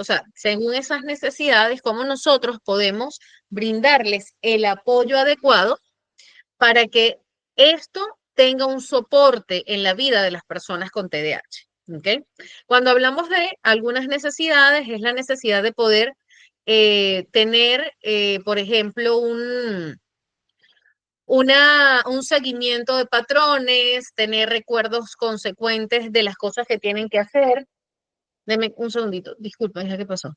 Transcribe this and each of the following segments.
o sea, según esas necesidades, cómo nosotros podemos brindarles el apoyo adecuado para que esto tenga un soporte en la vida de las personas con TDAH. ¿Ok? Cuando hablamos de algunas necesidades, es la necesidad de poder tener, por ejemplo, un seguimiento de patrones, tener recuerdos consecuentes de las cosas que tienen que hacer. Deme un segundito, disculpa, hija, ¿qué pasó?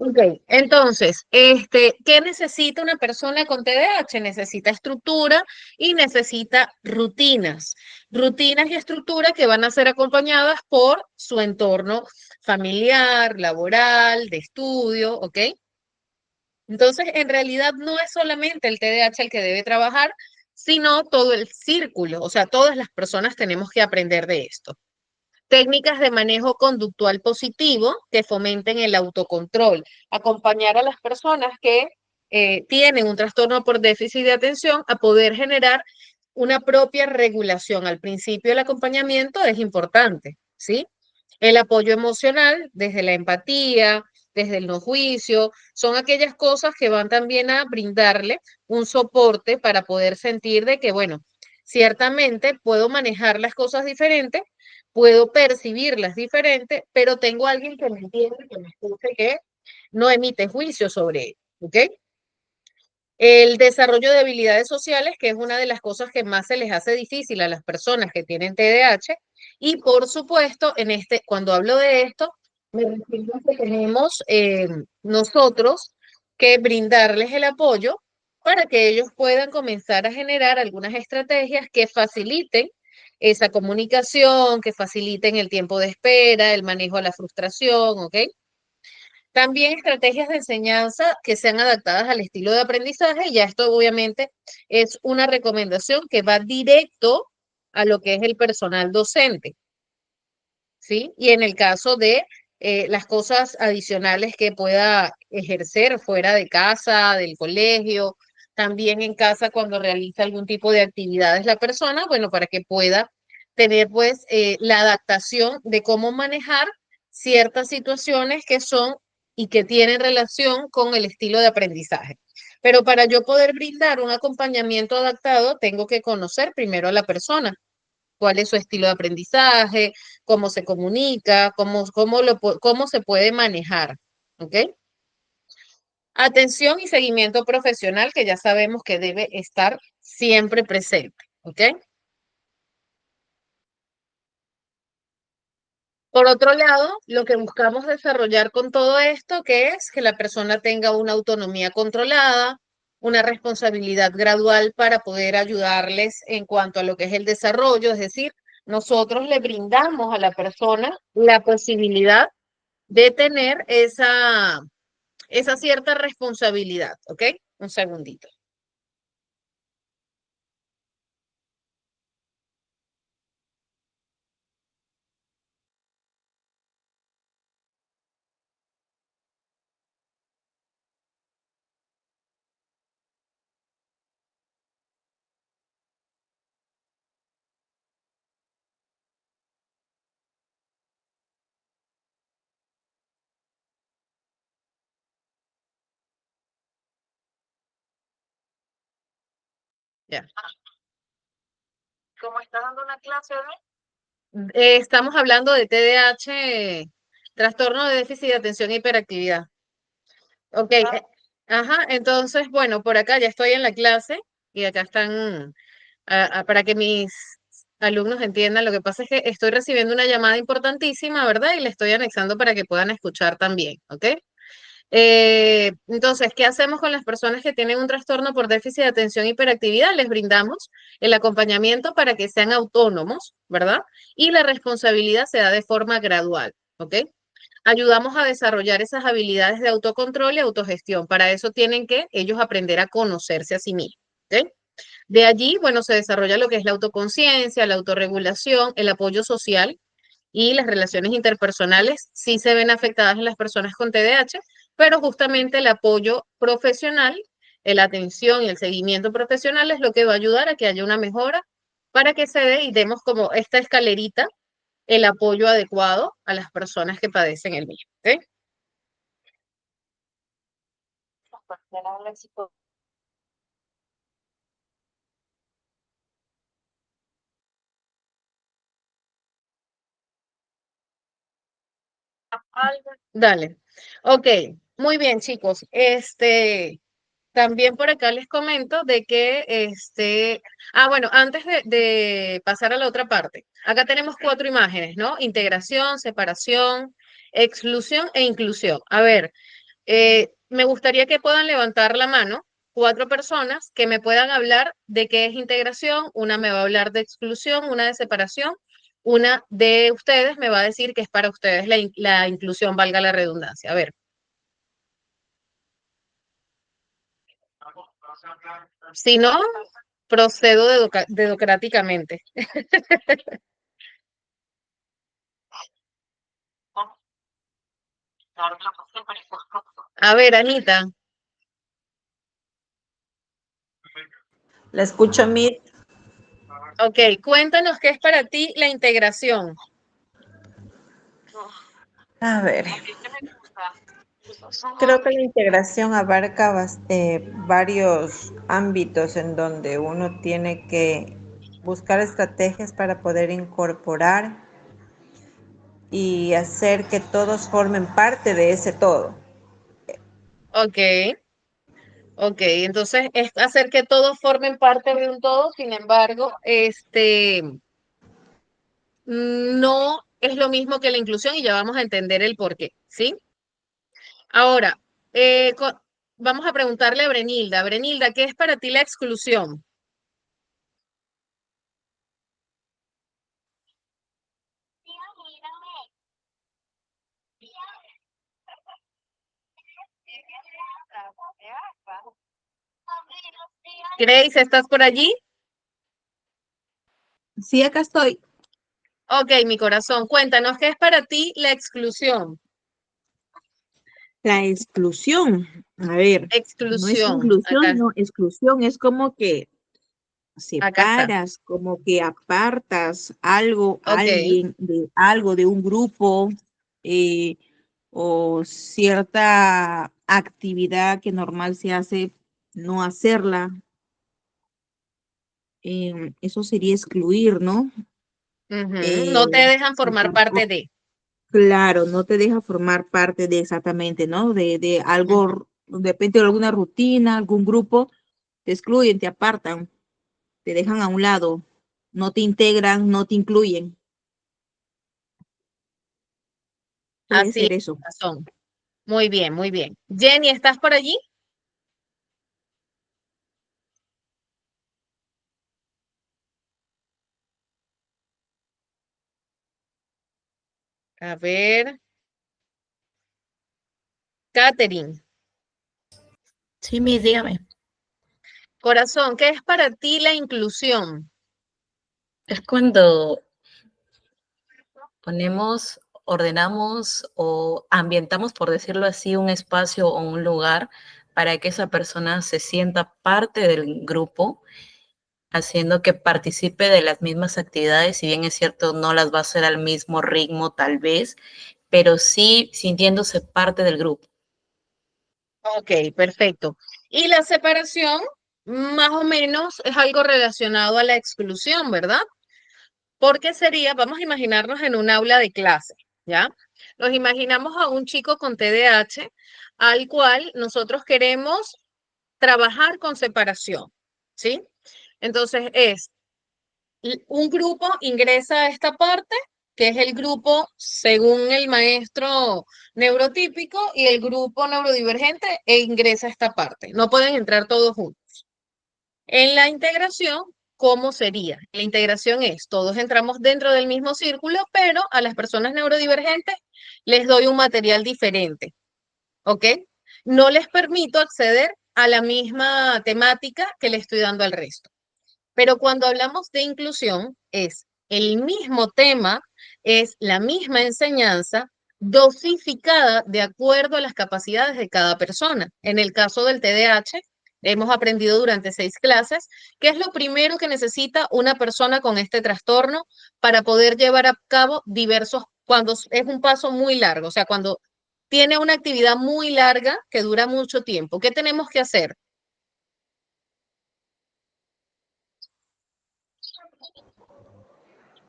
Ok, entonces, ¿qué necesita una persona con TDAH? Necesita estructura y necesita rutinas. Rutinas y estructuras que van a ser acompañadas por su entorno familiar, laboral, de estudio, ¿ok? Entonces, en realidad no es solamente el TDAH el que debe trabajar, sino todo el círculo. O sea, todas las personas tenemos que aprender de esto. Técnicas de manejo conductual positivo que fomenten el autocontrol. Acompañar a las personas que tienen un trastorno por déficit de atención a poder generar una propia regulación. Al principio el acompañamiento es importante, ¿sí? El apoyo emocional desde la empatía, desde el no juicio, son aquellas cosas que van también a brindarle un soporte para poder sentir de que, bueno, ciertamente puedo manejar las cosas diferentes, puedo percibirlas diferentes, pero tengo alguien que me entiende, que me escuche, que no emite juicio sobre ello, ¿ok? El desarrollo de habilidades sociales, que es una de las cosas que más se les hace difícil a las personas que tienen TDAH. Y por supuesto, cuando hablo de esto, me refiero a que tenemos nosotros que brindarles el apoyo para que ellos puedan comenzar a generar algunas estrategias que faciliten esa comunicación, que faciliten el tiempo de espera, el manejo a la frustración, ¿ok? También estrategias de enseñanza que sean adaptadas al estilo de aprendizaje. Ya esto obviamente es una recomendación que va directo a lo que es el personal docente, ¿sí? Y en el caso de las cosas adicionales que pueda ejercer fuera de casa, del colegio, también en casa cuando realiza algún tipo de actividades la persona, bueno, para que pueda tener pues la adaptación de cómo manejar ciertas situaciones que son y que tienen relación con el estilo de aprendizaje. Pero para yo poder brindar un acompañamiento adaptado, tengo que conocer primero a la persona, cuál es su estilo de aprendizaje, cómo se comunica, cómo se puede manejar. ¿Ok? Atención y seguimiento profesional, que ya sabemos que debe estar siempre presente. ¿Ok? Por otro lado, lo que buscamos desarrollar con todo esto, que es que la persona tenga una autonomía controlada, una responsabilidad gradual para poder ayudarles en cuanto a lo que es el desarrollo, es decir, nosotros le brindamos a la persona la posibilidad de tener esa cierta responsabilidad, ¿ok? Un segundito. Ya. ¿Cómo está dando una clase hoy? Estamos hablando de TDAH, trastorno de déficit de atención e hiperactividad. Ok, ajá, entonces, bueno, por acá ya estoy en la clase y acá están, para que mis alumnos entiendan, lo que pasa es que estoy recibiendo una llamada importantísima, ¿verdad? Y le estoy anexando para que puedan escuchar también, ¿ok? Entonces, ¿qué hacemos con las personas que tienen un trastorno por déficit de atención e hiperactividad? Les brindamos el acompañamiento para que sean autónomos, ¿verdad? Y la responsabilidad se da de forma gradual, ¿ok? Ayudamos a desarrollar esas habilidades de autocontrol y autogestión. Para eso tienen que ellos aprender a conocerse a sí mismos, ¿ok? De allí, bueno, se desarrolla lo que es la autoconciencia, la autorregulación, el apoyo social y las relaciones interpersonales sí se ven afectadas en las personas con TDAH, pero justamente el apoyo profesional, la atención y el seguimiento profesional es lo que va a ayudar a que haya una mejora para que se dé y demos como esta escalerita el apoyo adecuado a las personas que padecen el mismo. ¿Ok? Dale. Ok, muy bien, chicos. También por acá les comento de que bueno, antes de pasar a la otra parte, acá tenemos cuatro imágenes, ¿no? Integración, separación, exclusión e inclusión. A ver, me gustaría que puedan levantar la mano cuatro personas que me puedan hablar de qué es integración, una me va a hablar de exclusión, una de separación, una de ustedes me va a decir que es para ustedes la inclusión, valga la redundancia. A ver, si no, procedo dedocráticamente. A ver, Anita, La escucho a mí. ok, cuéntanos qué es para ti la integración. A ver, creo que la integración abarca varios ámbitos en donde uno tiene que buscar estrategias para poder incorporar y hacer que todos formen parte de ese todo. Ok, ok, entonces es hacer que todos formen parte de un todo, sin embargo, no es lo mismo que la inclusión y ya vamos a entender el por qué, ¿sí? Ahora, vamos a preguntarle a Brenilda. Brenilda, ¿qué es para ti la exclusión? Grace, ¿estás por allí? Sí, acá estoy. Ok, mi corazón, cuéntanos, ¿qué es para ti la exclusión? La exclusión. A ver, no es Exclusión, inclusión, no, exclusión es como que acá está. separas, como que apartas algo, Ok, alguien de algo, de un grupo, eh, o cierta actividad que normal se hace, no hacerla. Eso sería excluir, ¿no? ujú, no te Eh, dejan formar parte de. Claro, no te deja formar parte de exactamente, ¿no? De Ujú, algo, de repente de alguna rutina, algún grupo, te excluyen, te apartan, te dejan a un lado, no te integran, no te incluyen. Puede así ser es, eso. corazón. Muy bien, muy bien. Jenny, ¿estás por allí? A ver, Katherine, Sí, Miss, dígame. corazón, ¿qué es para ti la inclusión? Es cuando ponemos, ordenamos o ambientamos, por decirlo así, un espacio o un lugar para que esa persona se sienta parte del grupo, haciendo que participe de las mismas actividades, si bien es cierto, no las va a hacer al mismo ritmo tal vez, pero sí sintiéndose parte del grupo. Ok, perfecto. Y la separación, más o menos, es algo relacionado a la exclusión, ¿verdad? Porque sería, vamos a imaginarnos en un aula de clase, ¿ya? Nos imaginamos a un chico con TDAH al cual nosotros queremos trabajar con separación, ¿sí? Entonces un grupo ingresa a esta parte, que es el grupo según el maestro neurotípico, y el grupo neurodivergente ingresa a esta parte. No pueden entrar todos juntos. En la integración, ¿cómo sería? La integración es, todos entramos dentro del mismo círculo, pero a las personas neurodivergentes les doy un material diferente, ¿ok? No les permito acceder a la misma temática que le estoy dando al resto. Pero cuando hablamos de inclusión, es el mismo tema, es la misma enseñanza dosificada de acuerdo a las capacidades de cada persona. En el caso del TDAH, hemos aprendido durante 6 clases, qué es lo primero que necesita una persona con este trastorno para poder llevar a cabo diversos, cuando es un paso muy largo, o sea, cuando tiene una actividad muy larga que dura mucho tiempo. ¿Qué tenemos que hacer?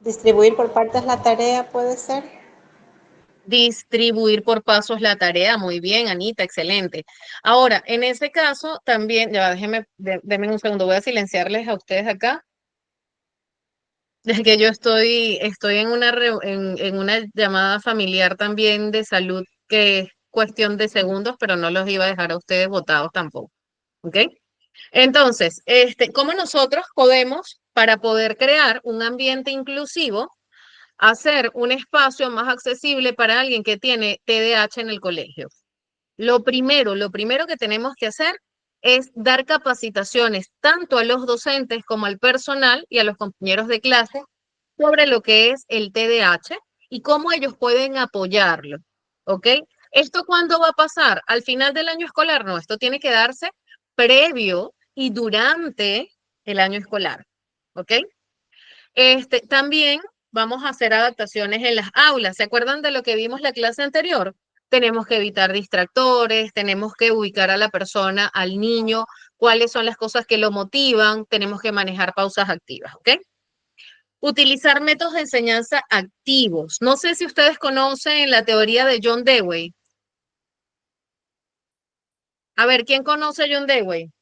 Distribuir por partes la tarea puede ser. Distribuir por pasos la tarea. Muy bien, Anita, excelente. Ahora, en ese caso, también, ya va, denme un segundo, voy a silenciarles a ustedes acá. Es que yo estoy en una, en una llamada familiar también de salud que es cuestión de segundos, pero no los iba a dejar a ustedes botados tampoco. ¿Ok? Entonces, ¿cómo nosotros podemos, para poder crear un ambiente inclusivo, hacer un espacio más accesible para alguien que tiene TDAH en el colegio? Lo primero que tenemos que hacer es dar capacitaciones tanto a los docentes como al personal y a los compañeros de clase sobre lo que es el TDAH y cómo ellos pueden apoyarlo. ¿Ok? ¿Esto cuándo va a pasar? Al final del año escolar, no, esto tiene que darse previo y durante el año escolar. ¿Ok? También vamos a hacer adaptaciones en las aulas. ¿Se acuerdan de lo que vimos la clase anterior? Tenemos que evitar distractores, tenemos que ubicar a la persona, al niño, cuáles son las cosas que lo motivan, tenemos que manejar pausas activas, ¿ok? Utilizar métodos de enseñanza activos. No sé si ustedes conocen la teoría de John Dewey. A ver, ¿quién conoce a John Dewey?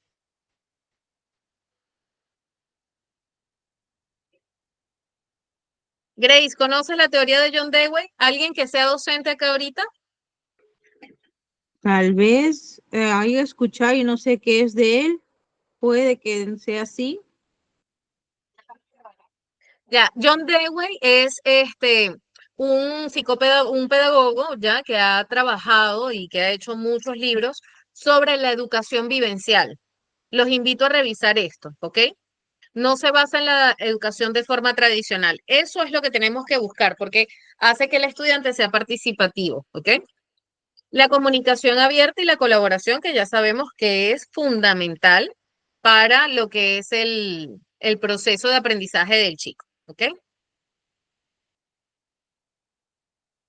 Grace, ¿conoce la teoría de John Dewey? ¿Alguien que sea docente acá ahorita? Tal vez haya escuchado y no sé qué es de él. Puede que sea así. Ya, John Dewey es un pedagogo ya que ha trabajado y que ha hecho muchos libros sobre la educación vivencial. Los invito a revisar esto, ¿ok? No se basa en la educación de forma tradicional. Eso es lo que tenemos que buscar porque hace que el estudiante sea participativo, ¿ok? La comunicación abierta y la colaboración, que ya sabemos que es fundamental para lo que es el proceso de aprendizaje del chico, ¿ok?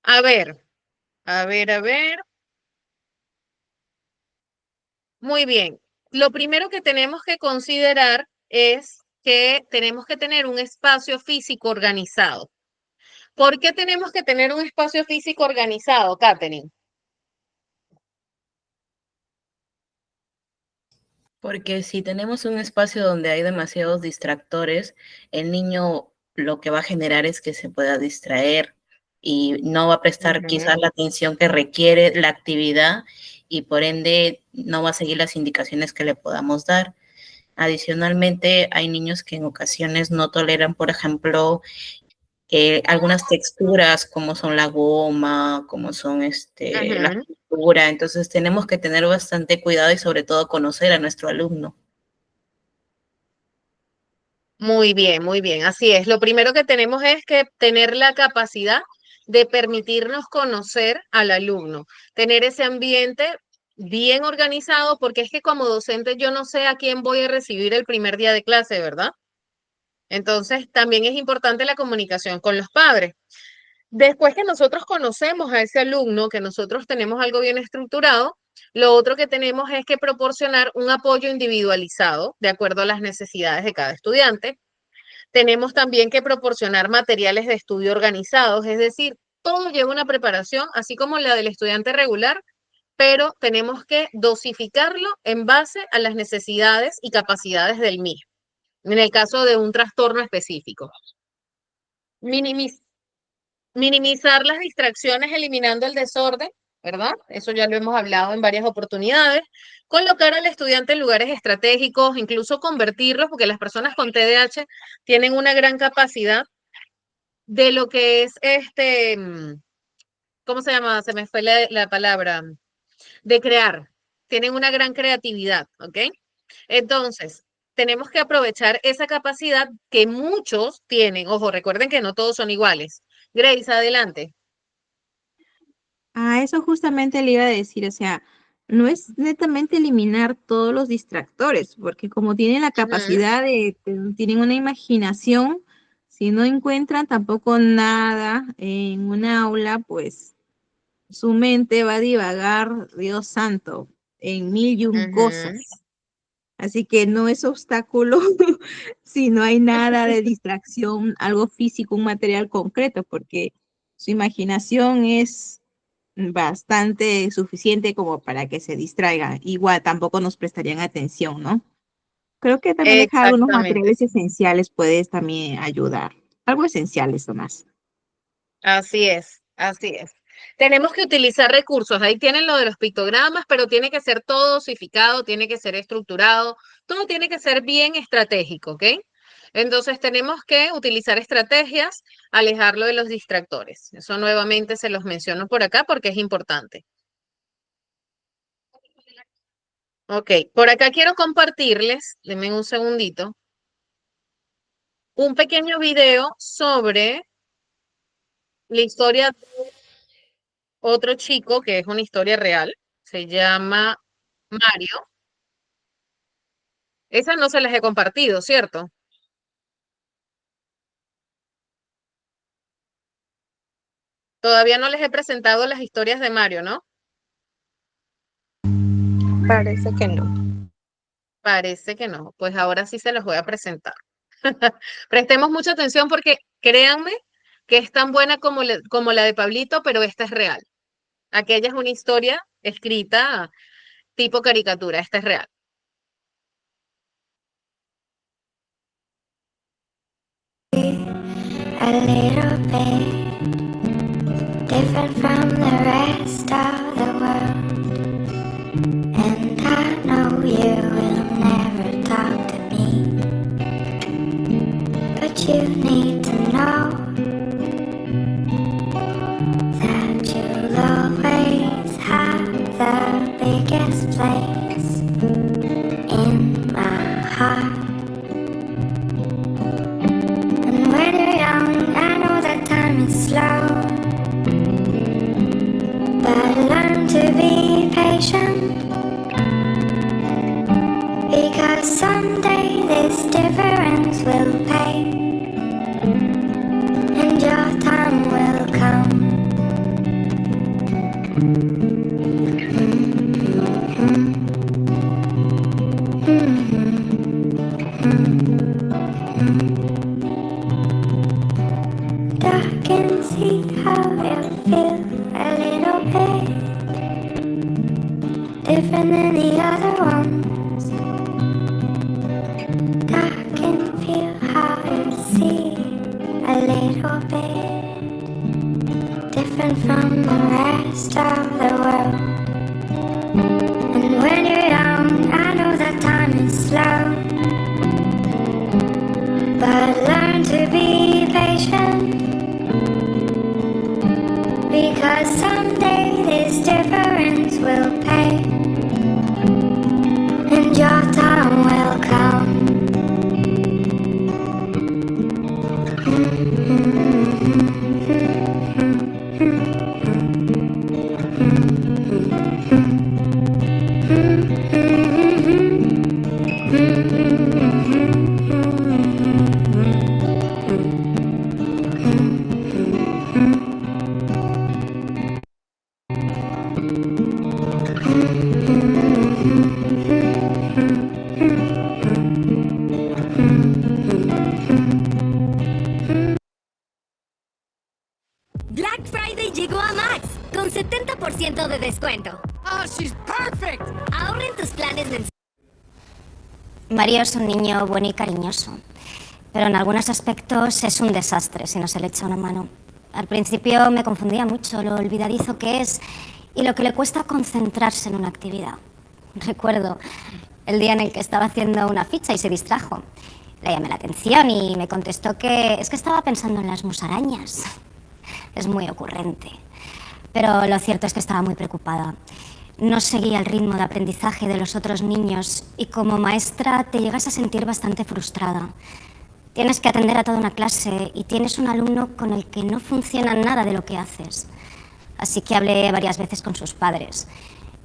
A ver, a ver. Muy bien. Lo primero que tenemos que considerar es que tenemos que tener un espacio físico organizado. ¿Por qué tenemos que tener un espacio físico organizado, Katherine? Porque si tenemos un espacio donde hay demasiados distractores, el niño lo que va a generar es que se pueda distraer y no va a prestar Ujú. quizás la atención que requiere la actividad y por ende no va a seguir las indicaciones que le podamos dar. Adicionalmente, hay niños que en ocasiones no toleran, por ejemplo, algunas texturas como son la goma, como son la Ujú. pintura. Entonces tenemos que tener bastante cuidado y sobre todo conocer a nuestro alumno. Muy bien, muy bien. Así es. Lo primero que tenemos es que tener la capacidad de permitirnos conocer al alumno, tener ese ambiente bien organizado, porque es que como docente yo no sé a quién voy a recibir el primer día de clase, ¿verdad? Entonces, también es importante la comunicación con los padres. Después que nosotros conocemos a ese alumno, que nosotros tenemos algo bien estructurado, lo otro que tenemos es que proporcionar un apoyo individualizado de acuerdo a las necesidades de cada estudiante. Tenemos también que proporcionar materiales de estudio organizados, es decir, todo lleva una preparación, así como la del estudiante regular, pero tenemos que dosificarlo en base a las necesidades y capacidades del mismo, en el caso de un trastorno específico. Minimiz- Minimizar las distracciones eliminando el desorden, ¿verdad? Eso ya lo hemos hablado en varias oportunidades. Colocar al estudiante en lugares estratégicos, incluso convertirlos, porque las personas con TDAH tienen una gran capacidad de lo que es ¿cómo se llama? Se me fue la palabra, de crear. Tienen una gran creatividad, ¿ok? Entonces, tenemos que aprovechar esa capacidad que muchos tienen. Ojo, recuerden que no todos son iguales. Grace, adelante. A eso justamente le iba a decir, o sea, no es netamente eliminar todos los distractores, porque como tienen la Ujú. capacidad tienen una imaginación, si no encuentran tampoco nada en un aula, pues su mente va a divagar, Dios santo, en mil y un Ujú. cosas. Así que no es obstáculo si no hay nada de distracción, algo físico, un material concreto, porque su imaginación es bastante suficiente como para que se distraigan. Igual tampoco nos prestarían atención, ¿no? Creo que también dejar algunos Exactamente. materiales esenciales puede también ayudar. Algo esenciales nomás. Así es, así es. Tenemos que utilizar recursos. Ahí tienen lo de los pictogramas, pero tiene que ser todo dosificado, tiene que ser estructurado, todo tiene que ser bien estratégico, ¿ok? Entonces tenemos que utilizar estrategias, alejarlo de los distractores. Eso nuevamente se los menciono por acá porque es importante. Ok, por acá quiero compartirles, denme un segundito, un pequeño video sobre la historia de otro chico que es una historia real. Se llama Mario. Esas no se las he compartido, ¿cierto? Todavía no les he presentado las historias de Mario, ¿no? Parece que no. Parece que no. Pues ahora sí se los voy a presentar. Prestemos mucha atención porque créanme que es tan buena como la de Pablito, pero esta es real. Aquella es una historia escrita tipo caricatura, esta es real. A little bit different from the rest of the world. And I know you will never talk to me, but you need to know that you'll always have the biggest place in my heart. And when you're young, I know that time is slow, but learn to be patient, because someday this difference will pay, and your time will come. I can see how you feel a little bit different than the other ones. I can feel how you see a little bit different from the rest of the world. And when you're young, I know that time is slow, but learn to be patient, because someday this difference will pay, and your time will come. Black Friday llegó a Max con 70% de descuento. Oh, she's perfect. Ahorra en tus planes mensuales. Mario es un niño bueno y cariñoso, pero en algunos aspectos es un desastre si no se le echa una mano. Al principio me confundía mucho lo olvidadizo que es y lo que le cuesta concentrarse en una actividad. Recuerdo el día en el que estaba haciendo una ficha y se distrajo. Le llamé la atención y me contestó que es que estaba pensando en las musarañas. Es muy ocurrente, pero lo cierto es que estaba muy preocupada. No seguía el ritmo de aprendizaje de los otros niños y como maestra te llegas a sentir bastante frustrada. Tienes que atender a toda una clase y tienes un alumno con el que no funciona nada de lo que haces. Así que hablé varias veces con sus padres.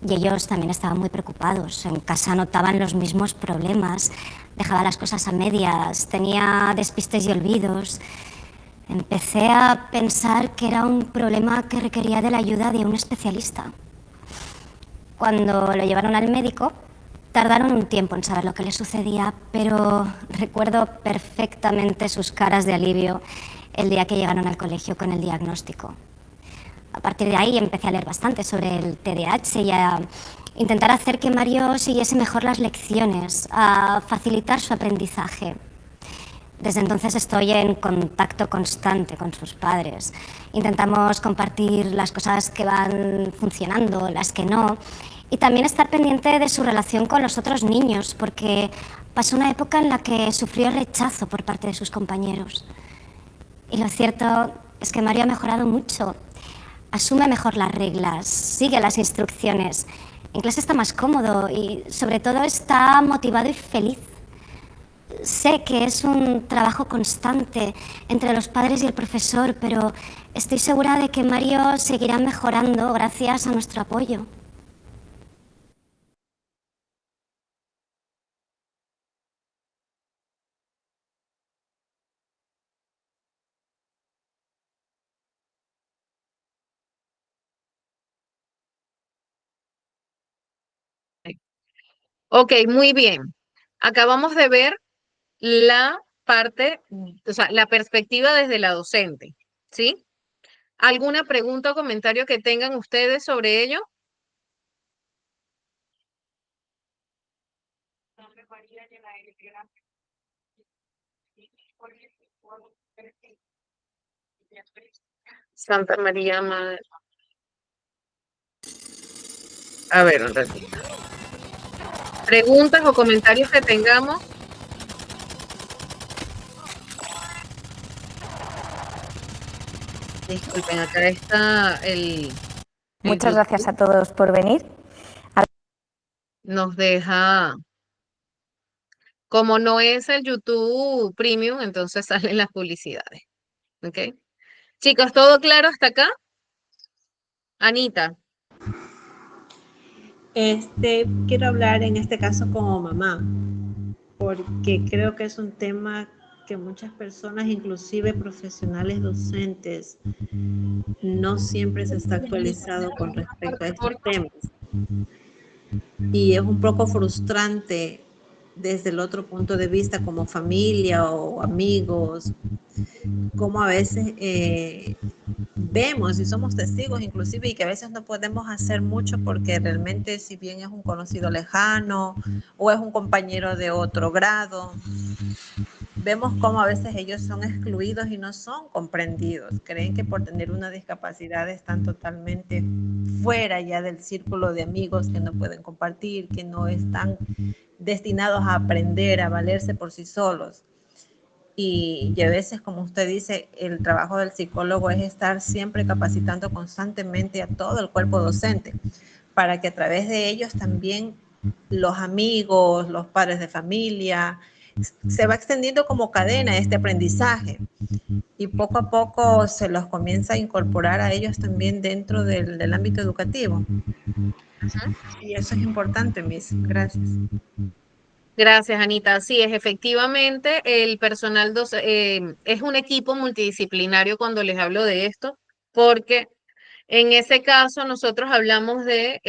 y ellos también estaban muy preocupados. En casa notaban los mismos problemas, dejaba las cosas a medias, tenía despistes y olvidos. Empecé a pensar que era un problema que requería de la ayuda de un especialista. Cuando lo llevaron al médico, tardaron un tiempo en saber lo que le sucedía, pero recuerdo perfectamente sus caras de alivio el día que llegaron al colegio con el diagnóstico. A partir de ahí empecé a leer bastante sobre el TDAH y a intentar hacer que Mario siguiese mejor las lecciones, a facilitar su aprendizaje. Desde entonces estoy en contacto constante con sus padres. Intentamos compartir las cosas que van funcionando, las que no, y también estar pendiente de su relación con los otros niños, porque pasó una época en la que sufrió rechazo por parte de sus compañeros. Y lo cierto es que Mario ha mejorado mucho. Asume mejor las reglas, sigue las instrucciones. En clase está más cómodo y, sobre todo, está motivado y feliz. Sé que es un trabajo constante entre los padres y el profesor, pero estoy segura de que Mario seguirá mejorando gracias a nuestro apoyo. Ok, muy bien. Acabamos de ver la parte, o sea, la perspectiva desde la docente, ¿sí? ¿Alguna pregunta o comentario que tengan ustedes sobre ello? Santa María Madre. A ver, un ratito. Preguntas o comentarios que tengamos. Disculpen, acá está el Muchas YouTube. gracias a todos por venir. Nos deja, como no es el YouTube Premium, entonces salen las publicidades. ¿Ok? Chicos, ¿todo claro hasta acá? Anita. Quiero hablar en este caso como mamá, porque creo que es un tema que muchas personas, inclusive profesionales docentes, no siempre se está actualizado con respecto a estos temas. Y es un poco frustrante desde el otro punto de vista como familia o amigos, como a veces vemos y somos testigos inclusive y que a veces no podemos hacer mucho porque realmente si bien es un conocido lejano o es un compañero de otro grado, vemos cómo a veces ellos son excluidos y no son comprendidos. Creen que por tener una discapacidad están totalmente fuera ya del círculo de amigos, que no pueden compartir, que no están destinados a aprender, a valerse por sí solos. Y a veces, como usted dice, el trabajo del psicólogo es estar siempre capacitando constantemente a todo el cuerpo docente para que a través de ellos también los amigos, los padres de familia, se va extendiendo como cadena este aprendizaje y poco a poco se los comienza a incorporar a ellos también dentro del ámbito educativo. Y eso es importante, Miss. Gracias. Gracias, Anita. Así es, efectivamente, el personal es un equipo multidisciplinario cuando les hablo de esto, porque en ese caso nosotros hablamos de,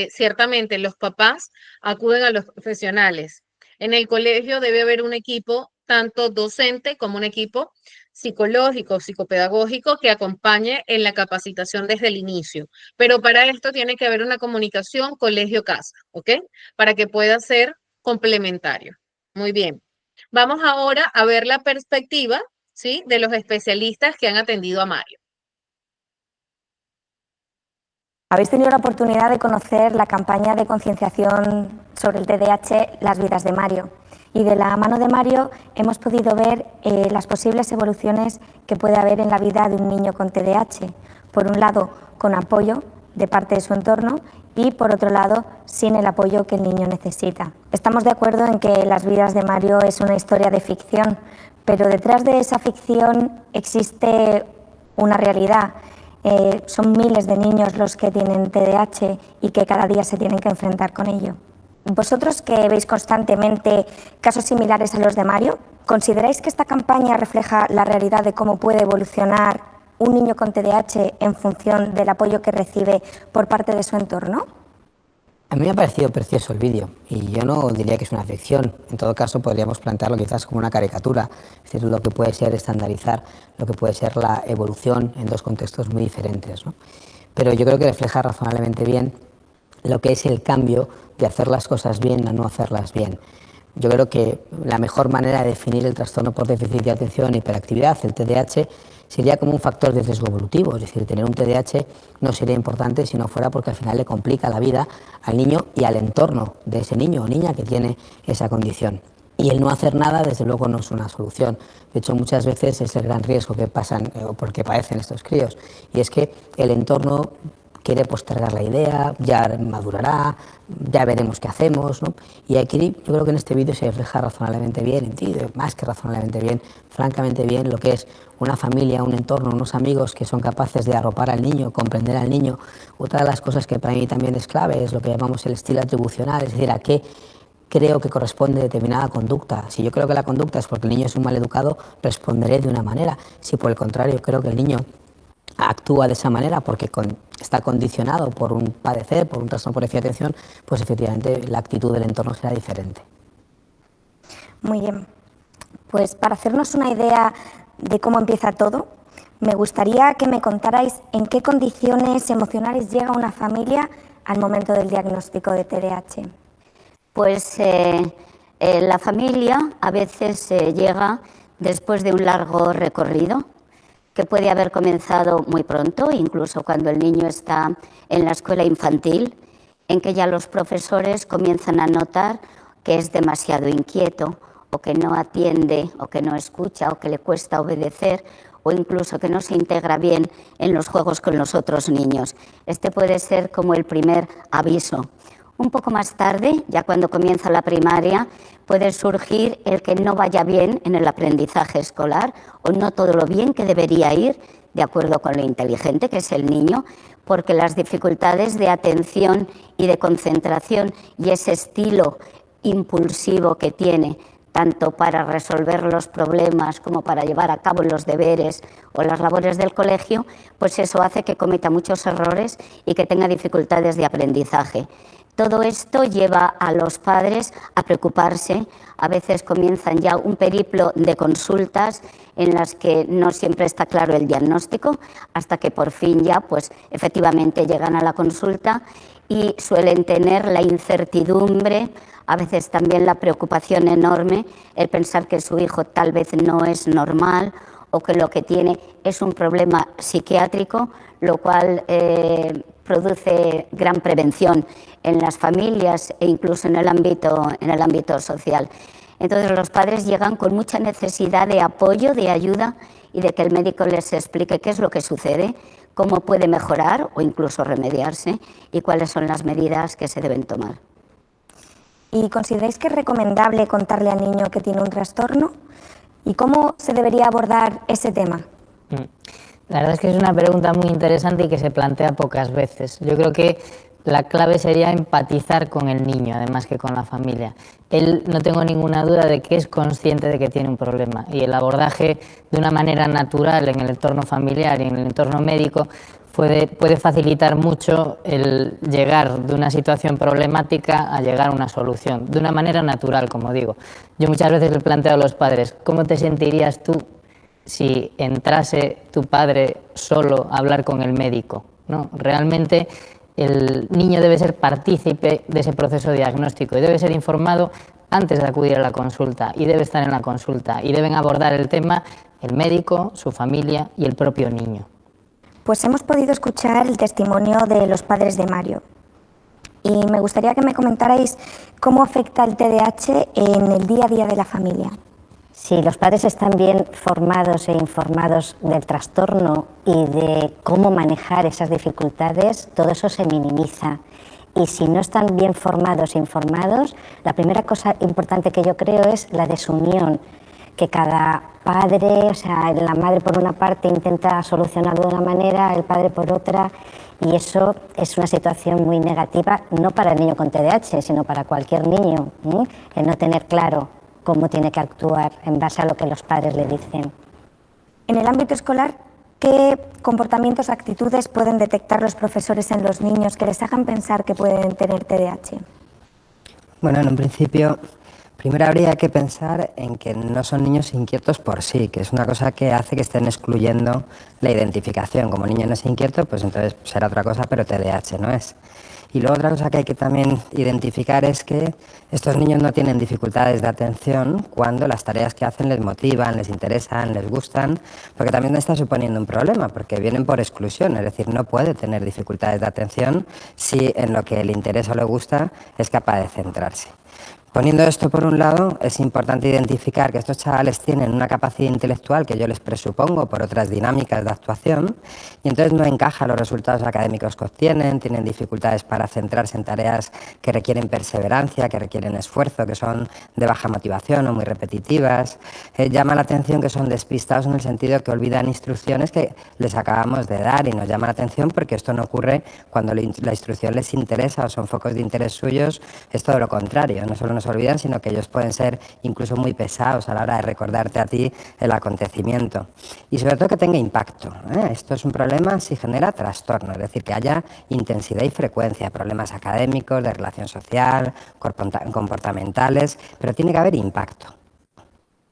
ciertamente los papás acuden a los profesionales. En el colegio debe haber un equipo, tanto docente como un equipo psicológico, psicopedagógico, que acompañe en la capacitación desde el inicio. Pero para esto tiene que haber una comunicación colegio-casa, ¿ok? Para que pueda ser complementario. Muy bien. Vamos ahora a ver la perspectiva, ¿sí? De los especialistas que han atendido a Mario. Habéis tenido la oportunidad de conocer la campaña de concienciación sobre el TDAH, Las vidas de Mario. Y de la mano de Mario hemos podido ver las posibles evoluciones que puede haber en la vida de un niño con TDAH. Por un lado, con apoyo de parte de su entorno y, por otro lado, sin el apoyo que el niño necesita. Estamos de acuerdo en que Las vidas de Mario es una historia de ficción, pero detrás de esa ficción existe una realidad. Son miles de niños los que tienen TDAH y que cada día se tienen que enfrentar con ello. Vosotros, que veis constantemente casos similares a los de Mario, ¿consideráis que esta campaña refleja la realidad de cómo puede evolucionar un niño con TDAH en función del apoyo que recibe por parte de su entorno? A mí me ha parecido precioso el vídeo y yo no diría que es una ficción. En todo caso, podríamos plantearlo quizás como una caricatura, es decir, lo que puede ser estandarizar, lo que puede ser la evolución en dos contextos muy diferentes, ¿no? Pero yo creo que refleja razonablemente bien lo que es el cambio de hacer las cosas bien a no hacerlas bien. Yo creo que la mejor manera de definir el trastorno por déficit de atención e hiperactividad, el TDAH, sería como un factor de riesgo evolutivo. Es decir, tener un TDAH no sería importante si no fuera porque al final le complica la vida al niño y al entorno de ese niño o niña que tiene esa condición. Y el no hacer nada, desde luego, no es una solución. De hecho, muchas veces es el gran riesgo que pasan o porque padecen estos críos. Y es que el entorno quiere postergar la idea, ya madurará, ya veremos qué hacemos, ¿no? Y aquí yo creo que en este vídeo se refleja razonablemente bien, más que razonablemente bien, francamente bien, lo que es una familia, un entorno, unos amigos que son capaces de arropar al niño, comprender al niño. Otra de las cosas que para mí también es clave es lo que llamamos el estilo atribucional, es decir, a qué creo que corresponde determinada conducta. Si yo creo que la conducta es porque el niño es un mal educado, responderé de una manera. Si por el contrario creo que el niño actúa de esa manera porque está condicionado por un padecer, por un trastorno por déficit de atención, pues efectivamente la actitud del entorno será diferente. Muy bien. Pues para hacernos una idea de cómo empieza todo, me gustaría que me contarais en qué condiciones emocionales llega una familia al momento del diagnóstico de TDAH. Pues la familia a veces llega después de un largo recorrido que puede haber comenzado muy pronto, incluso cuando el niño está en la escuela infantil, en que ya los profesores comienzan a notar que es demasiado inquieto, o que no atiende, o que no escucha, o que le cuesta obedecer, o incluso que no se integra bien en los juegos con los otros niños. Este puede ser como el primer aviso. Un poco más tarde, ya cuando comienza la primaria, puede surgir el que no vaya bien en el aprendizaje escolar o no todo lo bien que debería ir, de acuerdo con lo inteligente que es el niño, porque las dificultades de atención y de concentración y ese estilo impulsivo que tiene, tanto para resolver los problemas como para llevar a cabo los deberes o las labores del colegio, pues eso hace que cometa muchos errores y que tenga dificultades de aprendizaje. Todo esto lleva a los padres a preocuparse. A veces comienzan ya un periplo de consultas en las que no siempre está claro el diagnóstico, hasta que por fin ya, pues efectivamente llegan a la consulta y suelen tener la incertidumbre, a veces también la preocupación enorme, el pensar que su hijo tal vez no es normal o que lo que tiene es un problema psiquiátrico, lo cual produce gran prevención en las familias e incluso en el ámbito social. Entonces los padres llegan con mucha necesidad de apoyo, de ayuda y de que el médico les explique qué es lo que sucede, cómo puede mejorar o incluso remediarse y cuáles son las medidas que se deben tomar. ¿Y consideráis que es recomendable contarle al niño que tiene un trastorno? ¿Y cómo se debería abordar ese tema? La verdad es que es una pregunta muy interesante y que se plantea pocas veces. Yo creo que la clave sería empatizar con el niño, además que con la familia. Él, no tengo ninguna duda de que es consciente de que tiene un problema y el abordaje de una manera natural en el entorno familiar y en el entorno médico puede facilitar mucho el llegar de una situación problemática a llegar a una solución, de una manera natural, como digo. Yo muchas veces le planteo a los padres, ¿cómo te sentirías tú si entrase tu padre solo a hablar con el médico, ¿no? Realmente el niño debe ser partícipe de ese proceso diagnóstico y debe ser informado antes de acudir a la consulta y debe estar en la consulta y deben abordar el tema el médico, su familia y el propio niño. Pues hemos podido escuchar el testimonio de los padres de Mario y me gustaría que me comentarais cómo afecta el TDAH en el día a día de la familia. Si los padres están bien formados e informados del trastorno y de cómo manejar esas dificultades, todo eso se minimiza. Y si no están bien formados e informados, la primera cosa importante que yo creo es la desunión que cada padre, o sea, la madre por una parte intenta solucionarlo de una manera, el padre por otra, y eso es una situación muy negativa, no para el niño con TDAH, sino para cualquier niño, el no tener claro cómo tiene que actuar en base a lo que los padres le dicen. En el ámbito escolar, ¿qué comportamientos, actitudes pueden detectar los profesores en los niños que les hagan pensar que pueden tener TDAH? Bueno, en un principio, primero habría que pensar en que no son niños inquietos por sí, que es una cosa que hace que estén excluyendo la identificación. Como niño no es inquieto, pues entonces será otra cosa, pero TDAH no es. Y luego otra cosa que hay que también identificar es que estos niños no tienen dificultades de atención cuando las tareas que hacen les motivan, les interesan, les gustan, porque también está suponiendo un problema, porque vienen por exclusión, es decir, no puede tener dificultades de atención si en lo que le interesa o le gusta es capaz de centrarse. Poniendo esto por un lado, es importante identificar que estos chavales tienen una capacidad intelectual que yo les presupongo por otras dinámicas de actuación y entonces no encaja los resultados académicos que obtienen, tienen dificultades para centrarse en tareas que requieren perseverancia, que requieren esfuerzo, que son de baja motivación o muy repetitivas. Llama la atención que son despistados en el sentido que olvidan instrucciones que les acabamos de dar y nos llama la atención porque esto no ocurre cuando la instrucción les interesa o son focos de interés suyos, es todo lo contrario, no solo nos olvidan, sino que ellos pueden ser incluso muy pesados a la hora de recordarte a ti el acontecimiento. Y sobre todo que tenga impacto. Esto es un problema si genera trastorno, es decir, que haya intensidad y frecuencia, problemas académicos, de relación social, comportamentales, pero tiene que haber impacto.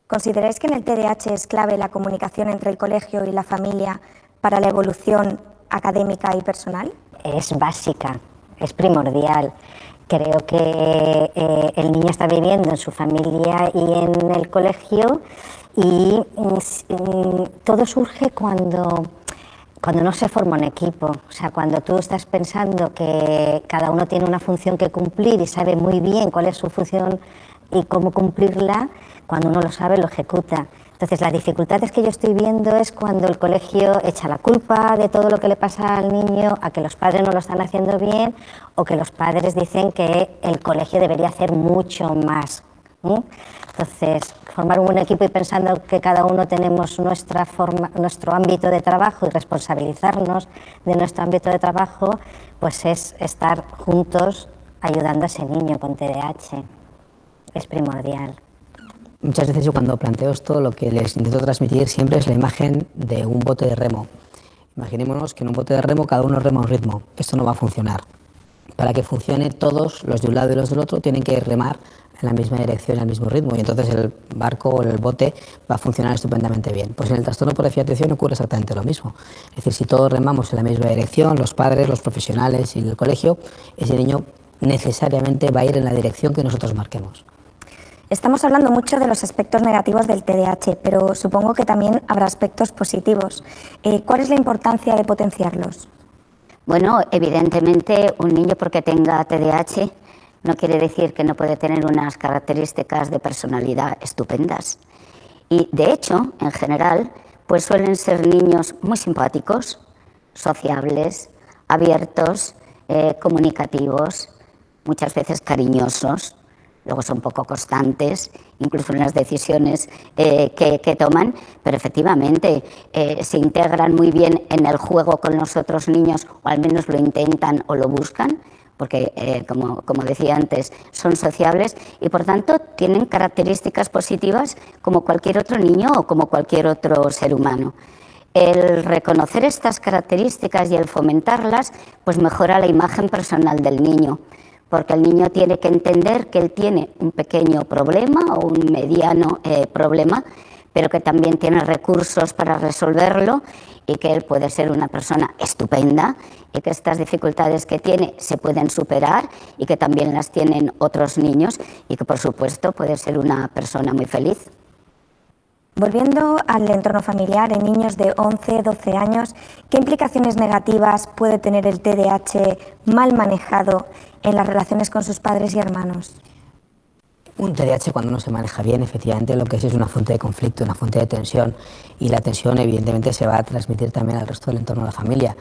¿Consideráis que en el TDAH es clave la comunicación entre el colegio y la familia para la evolución académica y personal? Es básica, es primordial. Creo que el niño está viviendo en su familia y en el colegio y todo surge cuando no se forma un equipo. O sea, cuando tú estás pensando que cada uno tiene una función que cumplir y sabe muy bien cuál es su función y cómo cumplirla, cuando uno lo sabe, lo ejecuta. Entonces, las dificultades que yo estoy viendo es cuando el colegio echa la culpa de todo lo que le pasa al niño a que los padres no lo están haciendo bien o que los padres dicen que el colegio debería hacer mucho más. Entonces, formar un buen equipo y pensando que cada uno tenemos nuestro ámbito de trabajo y responsabilizarnos de nuestro ámbito de trabajo, pues es estar juntos ayudando a ese niño con TDAH. Es primordial. Muchas veces yo cuando planteo esto lo que les intento transmitir siempre es la imagen de un bote de remo. Imaginémonos que en un bote de remo cada uno rema a un ritmo. Esto no va a funcionar. Para que funcione, todos, los de un lado y los del otro, tienen que remar en la misma dirección y al mismo ritmo y entonces el barco o el bote va a funcionar estupendamente bien. Pues en el trastorno por déficit de atención ocurre exactamente lo mismo. Es decir, si todos remamos en la misma dirección, los padres, los profesionales y el colegio, ese niño necesariamente va a ir en la dirección que nosotros marquemos. Estamos hablando mucho de los aspectos negativos del TDAH, pero supongo que también habrá aspectos positivos. ¿Cuál es la importancia de potenciarlos? Bueno, evidentemente un niño porque tenga TDAH no quiere decir que no puede tener unas características de personalidad estupendas. Y de hecho, en general, pues suelen ser niños muy simpáticos, sociables, abiertos, comunicativos, muchas veces cariñosos. Luego son poco constantes, incluso en las decisiones que toman, pero efectivamente se integran muy bien en el juego con los otros niños, o al menos lo intentan o lo buscan, porque, como decía antes, son sociables y, por tanto, tienen características positivas como cualquier otro niño o como cualquier otro ser humano. El reconocer estas características y el fomentarlas, pues mejora la imagen personal del niño, porque el niño tiene que entender que él tiene un pequeño problema o un mediano problema, pero que también tiene recursos para resolverlo y que él puede ser una persona estupenda y que estas dificultades que tiene se pueden superar y que también las tienen otros niños y que, por supuesto, puede ser una persona muy feliz. Volviendo al entorno familiar, en niños de 11, 12 años, ¿qué implicaciones negativas puede tener el TDAH mal manejado en las relaciones con sus padres y hermanos? Un TDAH, cuando no se maneja bien, efectivamente lo que es una fuente de conflicto, una fuente de tensión, y la tensión evidentemente se va a transmitir también al resto del entorno de la familia.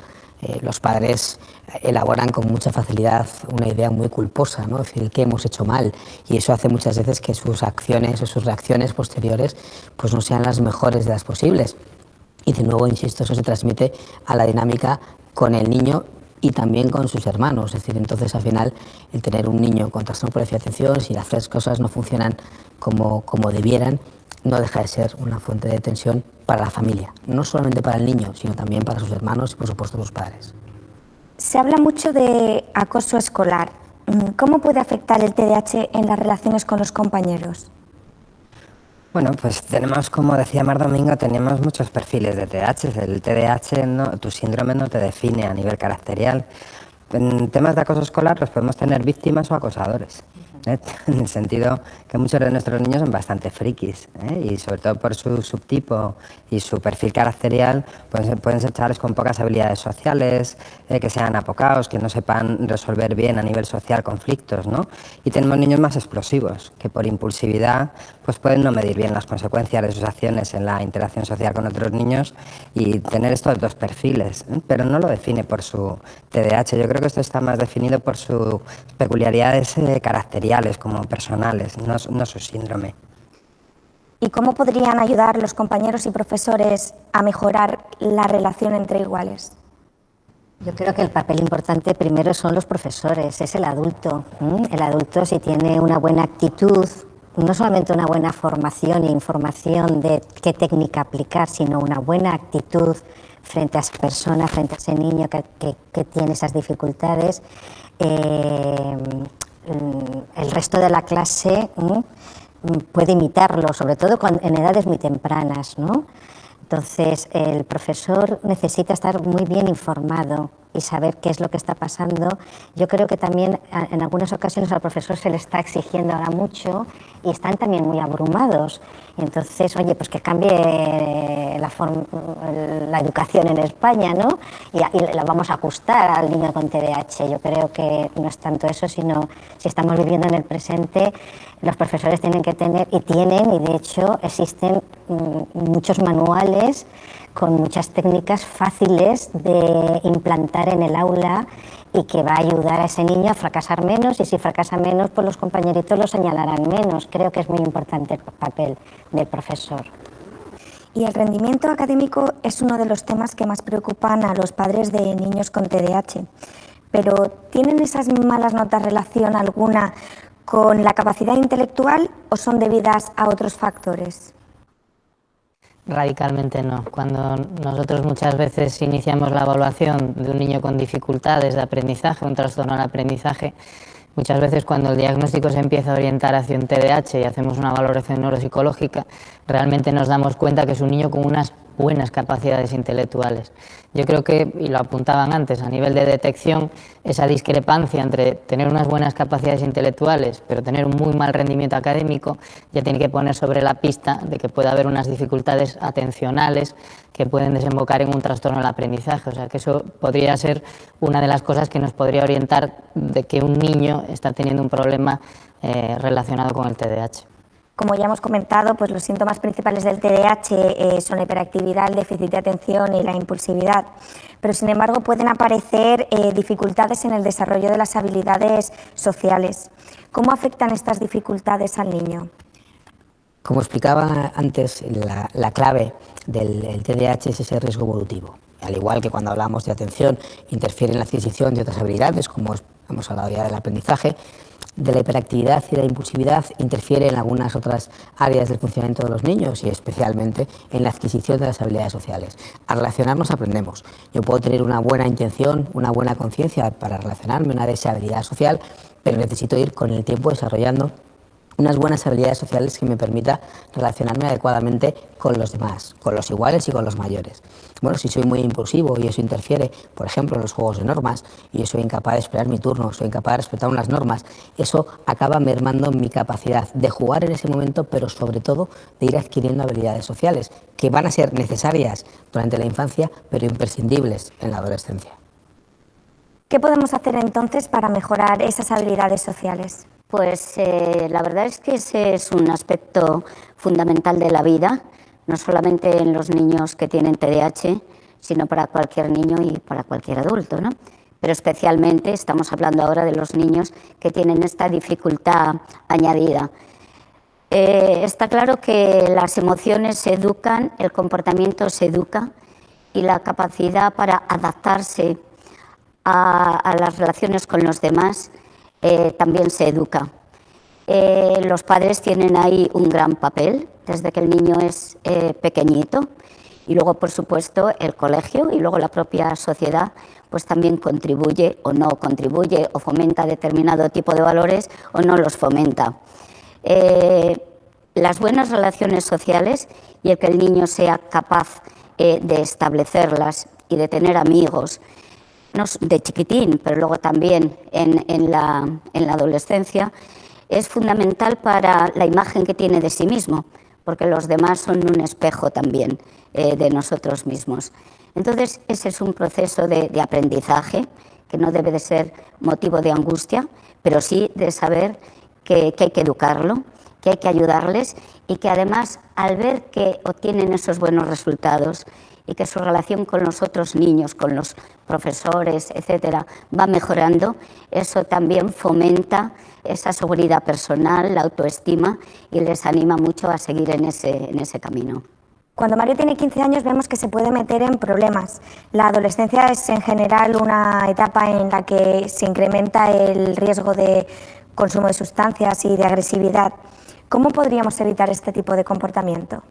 Los padres elaboran con mucha facilidad una idea muy culposa, ¿no? Es decir, que hemos hecho mal, y eso hace muchas veces que sus acciones o sus reacciones posteriores pues no sean las mejores de las posibles. Y de nuevo, insisto, eso se transmite a la dinámica con el niño y también con sus hermanos. Es decir, entonces al final el tener un niño con trastorno por déficit de atención, si las cosas no funcionan como debieran, no deja de ser una fuente de tensión para la familia, no solamente para el niño, sino también para sus hermanos y por supuesto sus padres. Se habla mucho de acoso escolar. ¿Cómo puede afectar el TDAH en las relaciones con los compañeros? Bueno, pues tenemos, como decía Mar Domingo, tenemos muchos perfiles de TDAH. El TDAH, tu síndrome no te define a nivel caracterial. En temas de acoso escolar los podemos tener víctimas o acosadores, ¿eh? En el sentido que muchos de nuestros niños son bastante frikis, ¿eh? Y sobre todo por su subtipo y su perfil caracterial pueden ser chavales con pocas habilidades sociales, que sean apocaos, que no sepan resolver bien a nivel social conflictos, ¿no? Y tenemos niños más explosivos, que por impulsividad pues pueden no medir bien las consecuencias de sus acciones en la interacción social con otros niños y tener estos dos perfiles, ¿eh? Pero no lo define por su TDAH. Yo creo que esto está más definido por sus peculiaridades caracteriales como personales, no su síndrome. ¿Y cómo podrían ayudar los compañeros y profesores a mejorar la relación entre iguales? Yo creo que el papel importante primero son los profesores, es el adulto. El adulto, si tiene una buena actitud, no solamente una buena formación e información de qué técnica aplicar, sino una buena actitud frente a esa persona, frente a ese niño que tiene esas dificultades, el resto de la clase puede imitarlo, sobre todo en edades muy tempranas, ¿no? Entonces, el profesor necesita estar muy bien informado y saber qué es lo que está pasando. Yo creo que también en algunas ocasiones al profesor se le está exigiendo ahora mucho y están también muy abrumados. Entonces, oye, pues que cambie la educación en España, ¿no? Y la vamos a ajustar al niño con TDAH. Yo creo que no es tanto eso, sino si estamos viviendo en el presente, los profesores tienen que tener, y de hecho existen muchos manuales con muchas técnicas fáciles de implantar en el aula y que va a ayudar a ese niño a fracasar menos, y si fracasa menos, pues los compañeritos lo señalarán menos. Creo que es muy importante el papel del profesor. Y el rendimiento académico es uno de los temas que más preocupan a los padres de niños con TDAH. Pero ¿tienen esas malas notas relación alguna con la capacidad intelectual o son debidas a otros factores? Radicalmente no. Cuando nosotros muchas veces iniciamos la evaluación de un niño con dificultades de aprendizaje, un trastorno del aprendizaje, muchas veces cuando el diagnóstico se empieza a orientar hacia un TDAH y hacemos una valoración neuropsicológica, realmente nos damos cuenta que es un niño con unas buenas capacidades intelectuales. Yo creo que, y lo apuntaban antes, a nivel de detección, esa discrepancia entre tener unas buenas capacidades intelectuales pero tener un muy mal rendimiento académico ya tiene que poner sobre la pista de que puede haber unas dificultades atencionales que pueden desembocar en un trastorno del aprendizaje. O sea que eso podría ser una de las cosas que nos podría orientar de que un niño está teniendo un problema relacionado con el TDAH. Como ya hemos comentado, pues los síntomas principales del TDAH son la hiperactividad, el déficit de atención y la impulsividad, pero sin embargo pueden aparecer dificultades en el desarrollo de las habilidades sociales. ¿Cómo afectan estas dificultades al niño? Como explicaba antes, la clave del TDAH es ese riesgo evolutivo. Al igual que cuando hablamos de atención, interfiere en la adquisición de otras habilidades, como hemos hablado ya del aprendizaje, de la hiperactividad y la impulsividad interfiere en algunas otras áreas del funcionamiento de los niños y especialmente en la adquisición de las habilidades sociales. A relacionarnos aprendemos. Yo puedo tener una buena intención, una buena conciencia para relacionarme, una deseabilidad social, pero necesito ir con el tiempo desarrollando unas buenas habilidades sociales que me permita relacionarme adecuadamente con los demás, con los iguales y con los mayores. Bueno, si soy muy impulsivo y eso interfiere, por ejemplo, en los juegos de normas, y yo soy incapaz de esperar mi turno, soy incapaz de respetar unas normas, eso acaba mermando mi capacidad de jugar en ese momento, pero sobre todo de ir adquiriendo habilidades sociales, que van a ser necesarias durante la infancia, pero imprescindibles en la adolescencia. ¿Qué podemos hacer entonces para mejorar esas habilidades sociales? Pues la verdad es que ese es un aspecto fundamental de la vida, no solamente en los niños que tienen TDAH, sino para cualquier niño y para cualquier adulto, ¿no? Pero especialmente estamos hablando ahora de los niños que tienen esta dificultad añadida. Está claro que las emociones se educan, el comportamiento se educa y la capacidad para adaptarse a las relaciones con los demás también se educa. Los padres tienen ahí un gran papel desde que el niño es pequeñito, y luego, por supuesto, el colegio y luego la propia sociedad pues también contribuye o no contribuye, o fomenta determinado tipo de valores o no los fomenta. Las buenas relaciones sociales y el que el niño sea capaz de establecerlas y de tener amigos, no de chiquitín, pero luego también en la adolescencia, es fundamental para la imagen que tiene de sí mismo, porque los demás son un espejo también de nosotros mismos. Entonces, ese es un proceso de aprendizaje que no debe de ser motivo de angustia, pero sí de saber que hay que educarlo, que hay que ayudarles y que además, al ver que obtienen esos buenos resultados y que su relación con los otros niños, con los profesores, etcétera, va mejorando, eso también fomenta esa seguridad personal, la autoestima, y les anima mucho a seguir en ese camino. Cuando Mario tiene 15 años vemos que se puede meter en problemas. La adolescencia es en general una etapa en la que se incrementa el riesgo de consumo de sustancias y de agresividad. ¿Cómo podríamos evitar este tipo de comportamiento?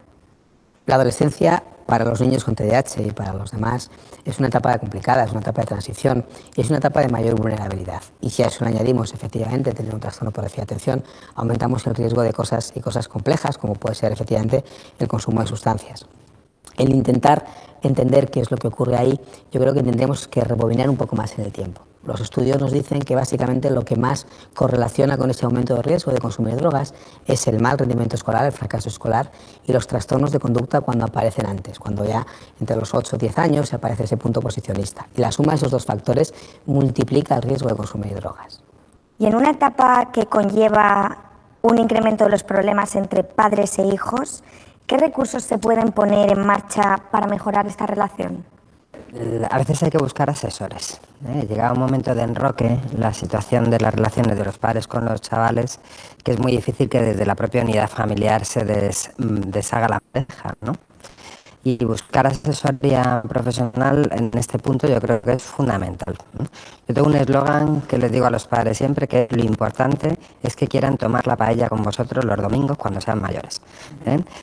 La adolescencia para los niños con TDAH y para los demás es una etapa complicada, es una etapa de transición y es una etapa de mayor vulnerabilidad. Y si a eso le añadimos efectivamente tener un trastorno por déficit de atención, aumentamos el riesgo de cosas complejas, como puede ser efectivamente el consumo de sustancias. El intentar entender qué es lo que ocurre ahí, yo creo que tendremos que rebobinar un poco más en el tiempo. Los estudios nos dicen que básicamente lo que más correlaciona con ese aumento de riesgo de consumir drogas es el mal rendimiento escolar, el fracaso escolar y los trastornos de conducta cuando aparecen antes, cuando ya entre los 8 o 10 años se aparece ese punto posicionista. Y la suma de esos dos factores multiplica el riesgo de consumir drogas. Y en una etapa que conlleva un incremento de los problemas entre padres e hijos, ¿qué recursos se pueden poner en marcha para mejorar esta relación? A veces hay que buscar asesores. Llega un momento de enroque, la situación de las relaciones de los padres con los chavales, que es muy difícil que desde la propia unidad familiar se deshaga la pareja, ¿no? Y buscar asesoría profesional en este punto yo creo que es fundamental. Yo tengo un eslogan que les digo a los padres siempre, que lo importante es que quieran tomar la paella con vosotros los domingos cuando sean mayores.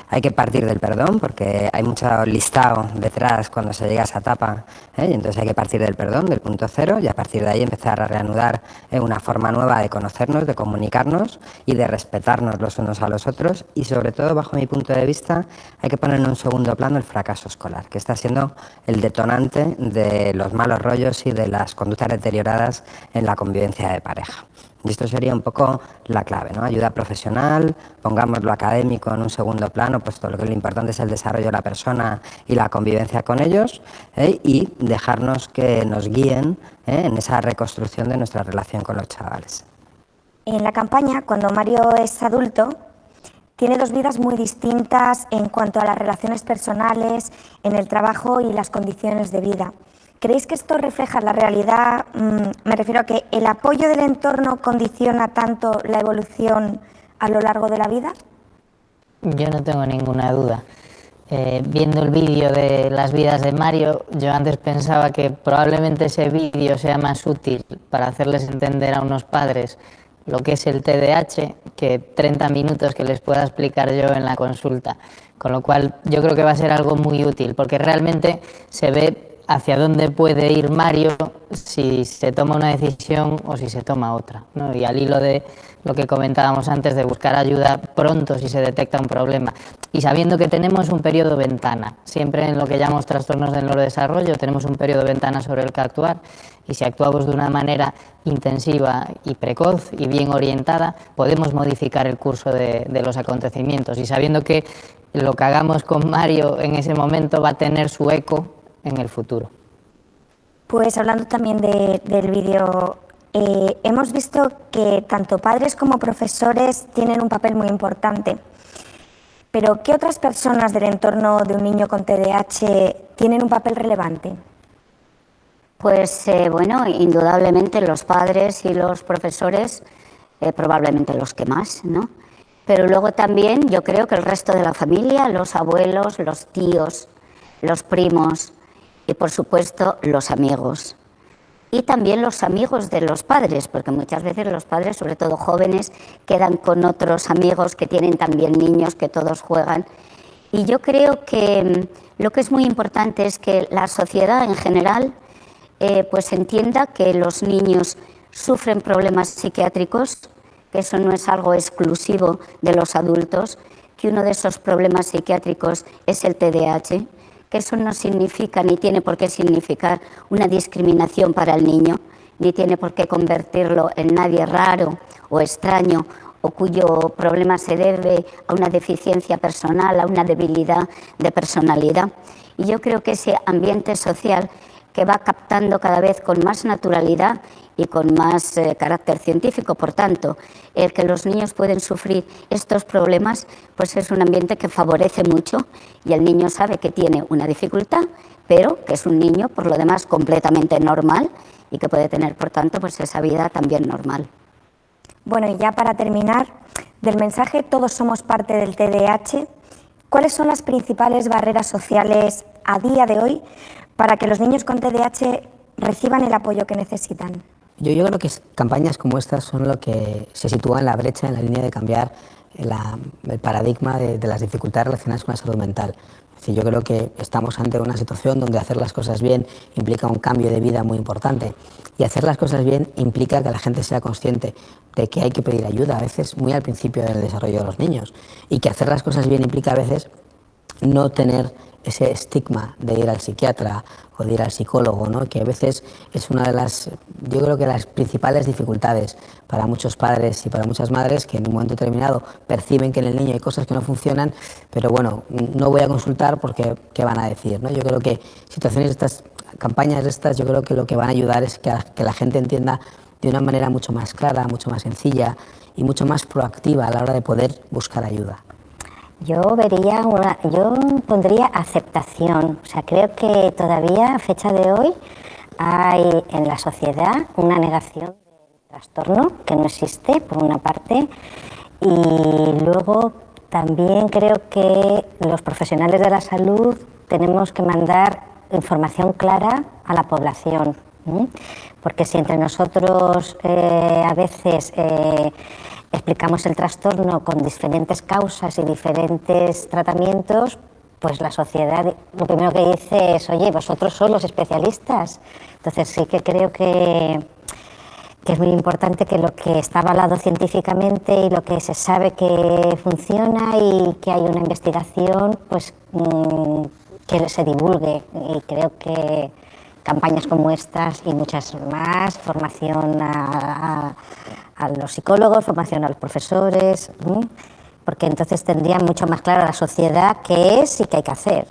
Hay que partir del perdón porque hay mucho listado detrás cuando se llega a esa etapa, y entonces hay que partir del perdón, del punto cero, y a partir de ahí empezar a reanudar una forma nueva de conocernos, de comunicarnos y de respetarnos los unos a los otros, y sobre todo, bajo mi punto de vista, hay que poner en un segundo plano el fracaso escolar, que está siendo el detonante de los malos rollos y de las conductas deterioradas en la convivencia de pareja. Y esto sería un poco la clave, ¿no? Ayuda profesional, pongamos lo académico en un segundo plano, puesto que lo importante es el desarrollo de la persona y la convivencia con ellos, y dejarnos que nos guíen en esa reconstrucción de nuestra relación con los chavales. En la campaña, cuando Mario es adulto, tiene dos vidas muy distintas en cuanto a las relaciones personales, en el trabajo y las condiciones de vida. ¿Creéis que esto refleja la realidad? Me refiero a que el apoyo del entorno condiciona tanto la evolución a lo largo de la vida. Yo no tengo ninguna duda. Viendo el vídeo de las vidas de Mario, yo antes pensaba que probablemente ese vídeo sea más útil para hacerles entender a unos padres lo que es el TDAH, que 30 minutos que les pueda explicar yo en la consulta. Con lo cual yo creo que va a ser algo muy útil, porque realmente se ve hacia dónde puede ir Mario si se toma una decisión o si se toma otra, ¿no? Y al hilo de lo que comentábamos antes de buscar ayuda pronto si se detecta un problema. Y sabiendo que tenemos un periodo ventana, siempre en lo que llamamos trastornos del neurodesarrollo tenemos un periodo ventana sobre el que actuar, y si actuamos de una manera intensiva y precoz y bien orientada, podemos modificar el curso de los acontecimientos. Y sabiendo que lo que hagamos con Mario en ese momento va a tener su eco en el futuro. Pues hablando también del vídeo hemos visto que tanto padres como profesores tienen un papel muy importante. Pero, ¿qué otras personas del entorno de un niño con TDAH tienen un papel relevante? Pues bueno, indudablemente los padres y los profesores, probablemente los que más, ¿no? Pero luego también yo creo que el resto de la familia, los abuelos, los tíos, los primos y por supuesto los amigos. Y también los amigos de los padres, porque muchas veces los padres, sobre todo jóvenes, quedan con otros amigos que tienen también niños, que todos juegan. Y yo creo que lo que es muy importante es que la sociedad en general pues entienda que los niños sufren problemas psiquiátricos, que eso no es algo exclusivo de los adultos, que uno de esos problemas psiquiátricos es el TDAH, que eso no significa ni tiene por qué significar una discriminación para el niño, ni tiene por qué convertirlo en nadie raro o extraño o cuyo problema se debe a una deficiencia personal, a una debilidad de personalidad. Y yo creo que ese ambiente social que va captando cada vez con más naturalidad y con más carácter científico, por tanto, el que los niños pueden sufrir estos problemas, pues es un ambiente que favorece mucho y el niño sabe que tiene una dificultad, pero que es un niño, por lo demás, completamente normal y que puede tener, por tanto, pues esa vida también normal. Bueno, y ya para terminar, del mensaje "todos somos parte del TDAH", ¿cuáles son las principales barreras sociales a día de hoy para que los niños con TDAH reciban el apoyo que necesitan? Yo creo que campañas como estas son lo que se sitúa en la brecha, en la línea de cambiar el paradigma de las dificultades relacionadas con la salud mental. Es decir, yo creo que estamos ante una situación donde hacer las cosas bien implica un cambio de vida muy importante. Y hacer las cosas bien implica que la gente sea consciente de que hay que pedir ayuda, a veces muy al principio del desarrollo de los niños. Y que hacer las cosas bien implica a veces no tener ese estigma de ir al psiquiatra o de ir al psicólogo, ¿no? Que a veces es una de las, yo creo que las principales dificultades para muchos padres y para muchas madres, que en un momento determinado perciben que en el niño hay cosas que no funcionan, pero bueno, no voy a consultar porque ¿qué van a decir, ¿no? Yo creo que situaciones de estas, campañas de estas, yo creo que lo que van a ayudar es que la gente entienda de una manera mucho más clara, mucho más sencilla y mucho más proactiva a la hora de poder buscar ayuda. Yo pondría aceptación. O sea, creo que todavía, a fecha de hoy, hay en la sociedad una negación del trastorno que no existe, por una parte, y luego también creo que los profesionales de la salud tenemos que mandar información clara a la población, porque si entre nosotros a veces explicamos el trastorno con diferentes causas y diferentes tratamientos, pues la sociedad lo primero que dice es: oye, vosotros sois los especialistas. Entonces sí que creo que es muy importante que lo que está avalado científicamente y lo que se sabe que funciona y que hay una investigación, pues que se divulgue. Y creo que campañas como estas y muchas más, formación a los psicólogos, formación a los profesores, porque entonces tendría mucho más clara la sociedad qué es y qué hay que hacer.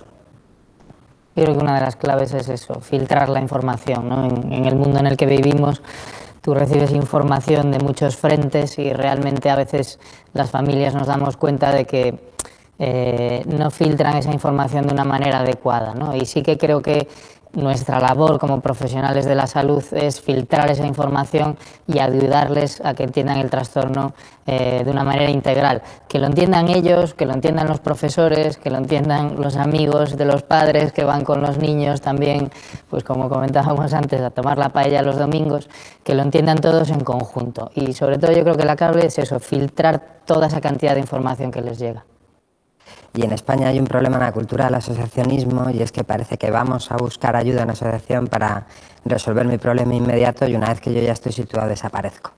Yo creo que una de las claves es eso, filtrar la información, ¿no? En el mundo en el que vivimos, tú recibes información de muchos frentes y realmente a veces las familias nos damos cuenta de que no filtran esa información de una manera adecuada, ¿no? Y sí que creo que nuestra labor como profesionales de la salud es filtrar esa información y ayudarles a que entiendan el trastorno de una manera integral, que lo entiendan ellos, que lo entiendan los profesores, que lo entiendan los amigos de los padres que van con los niños también, pues como comentábamos antes, a tomar la paella los domingos, que lo entiendan todos en conjunto. Y sobre todo yo creo que la clave es eso, filtrar toda esa cantidad de información que les llega. Y en España hay un problema en la cultura del asociacionismo, y es que parece que vamos a buscar ayuda en asociación para resolver mi problema inmediato y una vez que yo ya estoy situado desaparezco.